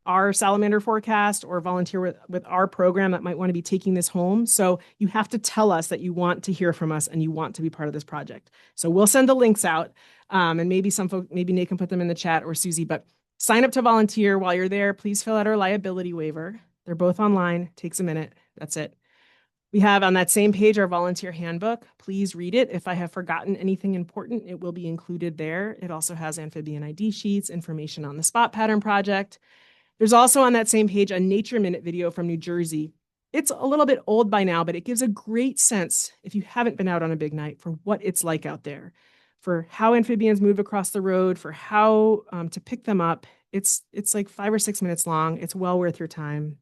our salamander forecast or volunteer with our program that might want to be taking this home. So you have to tell us that you want to hear from us and you want to be part of this project. So we'll send the links out, and maybe maybe Nate can put them in the chat or Susie, but sign up to volunteer. While you're there, please fill out our liability waiver. They're both online, takes a minute. That's it. We have on that same page our volunteer handbook. Please read it. If I have forgotten anything important, it will be included there. It also has amphibian ID sheets, information on the spot pattern project. There's also on that same page a Nature Minute video from New Jersey. It's a little bit old by now, but it gives a great sense, if you haven't been out on a big night, for what it's like out there, for how amphibians move across the road, for how to pick them up. It's like 5 or 6 minutes long. It's well worth your time.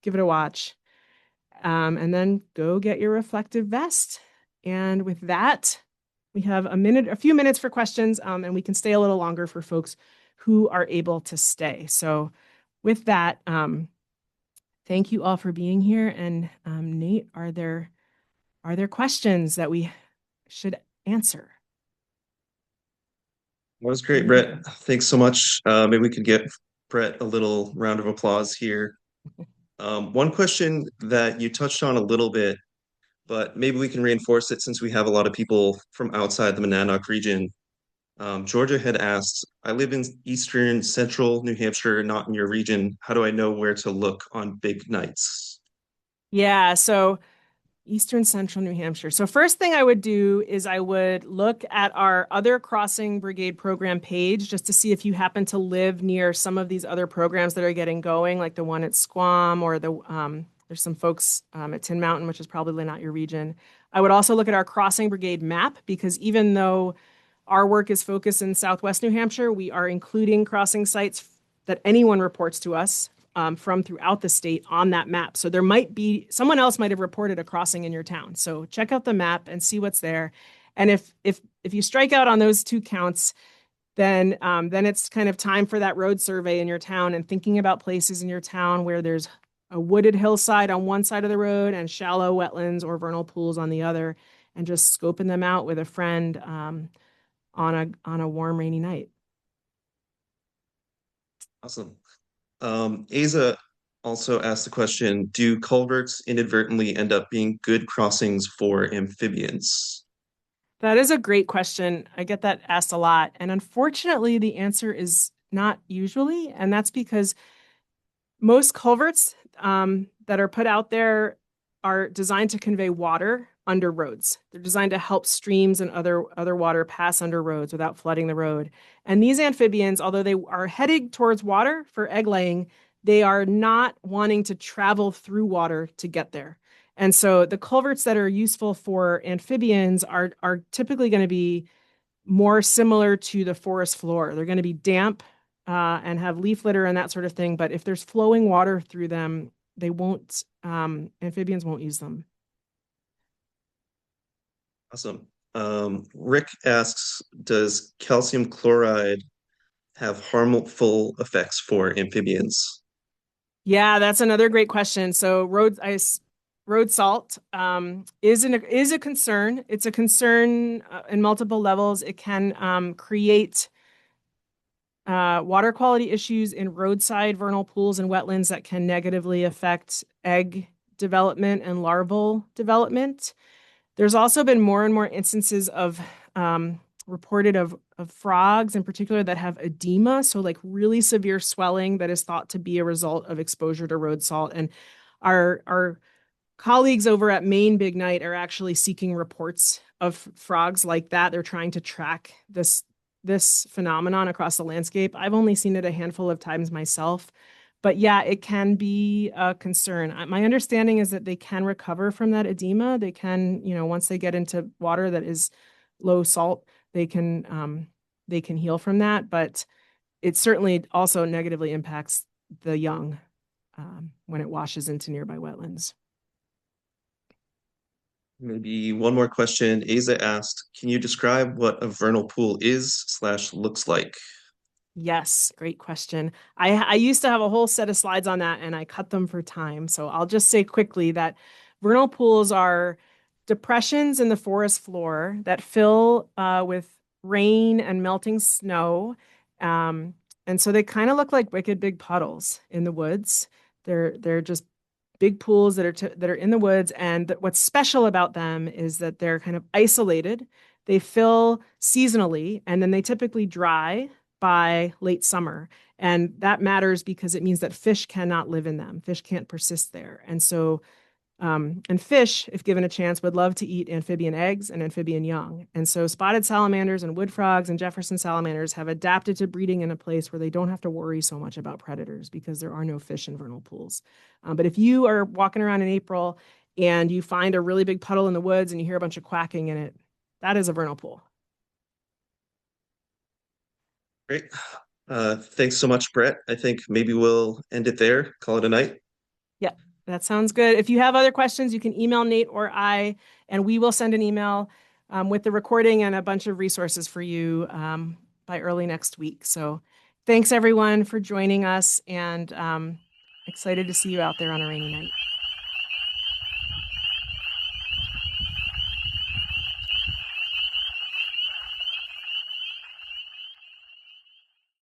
Give it a watch. And then go get your reflective vest. And with that, we have a few minutes for questions, and we can stay a little longer for folks who are able to stay. So with that, thank you all for being here. And Nate, are there questions that we should answer? That was great, Brett. Thanks so much. Maybe we could get Brett a little round of applause here. One question that you touched on a little bit, but maybe we can reinforce it since we have a lot of people from outside the Monadnock region. Georgia had asked, I live in eastern central New Hampshire, not in your region. How do I know where to look on big nights? Yeah, so Eastern Central New Hampshire. So first thing I would do is I would look at our other Crossing Brigade program page just to see if you happen to live near some of these other programs that are getting going, like the one at Squam or there's some folks at Tin Mountain, which is probably not your region. I would also look at our Crossing Brigade map, because even though our work is focused in Southwest New Hampshire, we are including crossing sites that anyone reports to us from throughout the state on that map. So there might be someone else might have reported a crossing in your town. So check out the map and see what's there. And if you strike out on those two counts, then it's kind of time for that road survey in your town and thinking about places in your town where there's a wooded hillside on one side of the road and shallow wetlands or vernal pools on the other, and just scoping them out with a friend on a warm, rainy night. Awesome. Asa also asked the question, do culverts inadvertently end up being good crossings for amphibians? That is a great question. I get that asked a lot. And unfortunately, the answer is not usually. And that's because most culverts that are put out there are designed to convey water under roads. They're designed to help streams and other water pass under roads without flooding the road. And these amphibians, although they are heading towards water for egg laying, they are not wanting to travel through water to get there. And so the culverts that are useful for amphibians are typically going to be more similar to the forest floor. They're going to be damp and have leaf litter and that sort of thing. But if there's flowing water through them, they won't, amphibians won't use them. Awesome. Rick asks, does calcium chloride have harmful effects for amphibians? Yeah, that's another great question. So road salt is a concern. It's a concern in multiple levels. It can create water quality issues in roadside vernal pools and wetlands that can negatively affect egg development and larval development. There's also been more and more instances of reported of frogs in particular that have edema, so like really severe swelling that is thought to be a result of exposure to road salt. And our colleagues over at Maine Big Night are actually seeking reports of frogs like that. They're trying to track this phenomenon across the landscape. I've only seen it a handful of times myself, but yeah, it can be a concern. My understanding is that they can recover from that edema. They can, once they get into water that is low salt, they can heal from that, but it certainly also negatively impacts the young when it washes into nearby wetlands. Maybe one more question. Asa asked, can you describe what a vernal pool is/looks like? Yes, great question. I used to have a whole set of slides on that and I cut them for time. So I'll just say quickly that vernal pools are depressions in the forest floor that fill with rain and melting snow. Um, and so they kind of look like wicked big puddles in the woods. They're just big pools that are in the woods. And what's special about them is that they're kind of isolated. They fill seasonally, and then they typically dry by late summer. And that matters because it means that fish cannot live in them. Fish can't persist there. And fish, if given a chance, would love to eat amphibian eggs and amphibian young. And so spotted salamanders and wood frogs and Jefferson salamanders have adapted to breeding in a place where they don't have to worry so much about predators because there are no fish in vernal pools. But if you are walking around in April and you find a really big puddle in the woods and you hear a bunch of quacking in it, that is a vernal pool. Great. Thanks so much, Brett. I think maybe we'll end it there, call it a night. Yeah, that sounds good. If you have other questions, you can email Nate or I, and we will send an email with the recording and a bunch of resources for you by early next week. So thanks everyone for joining us, and excited to see you out there on a rainy night.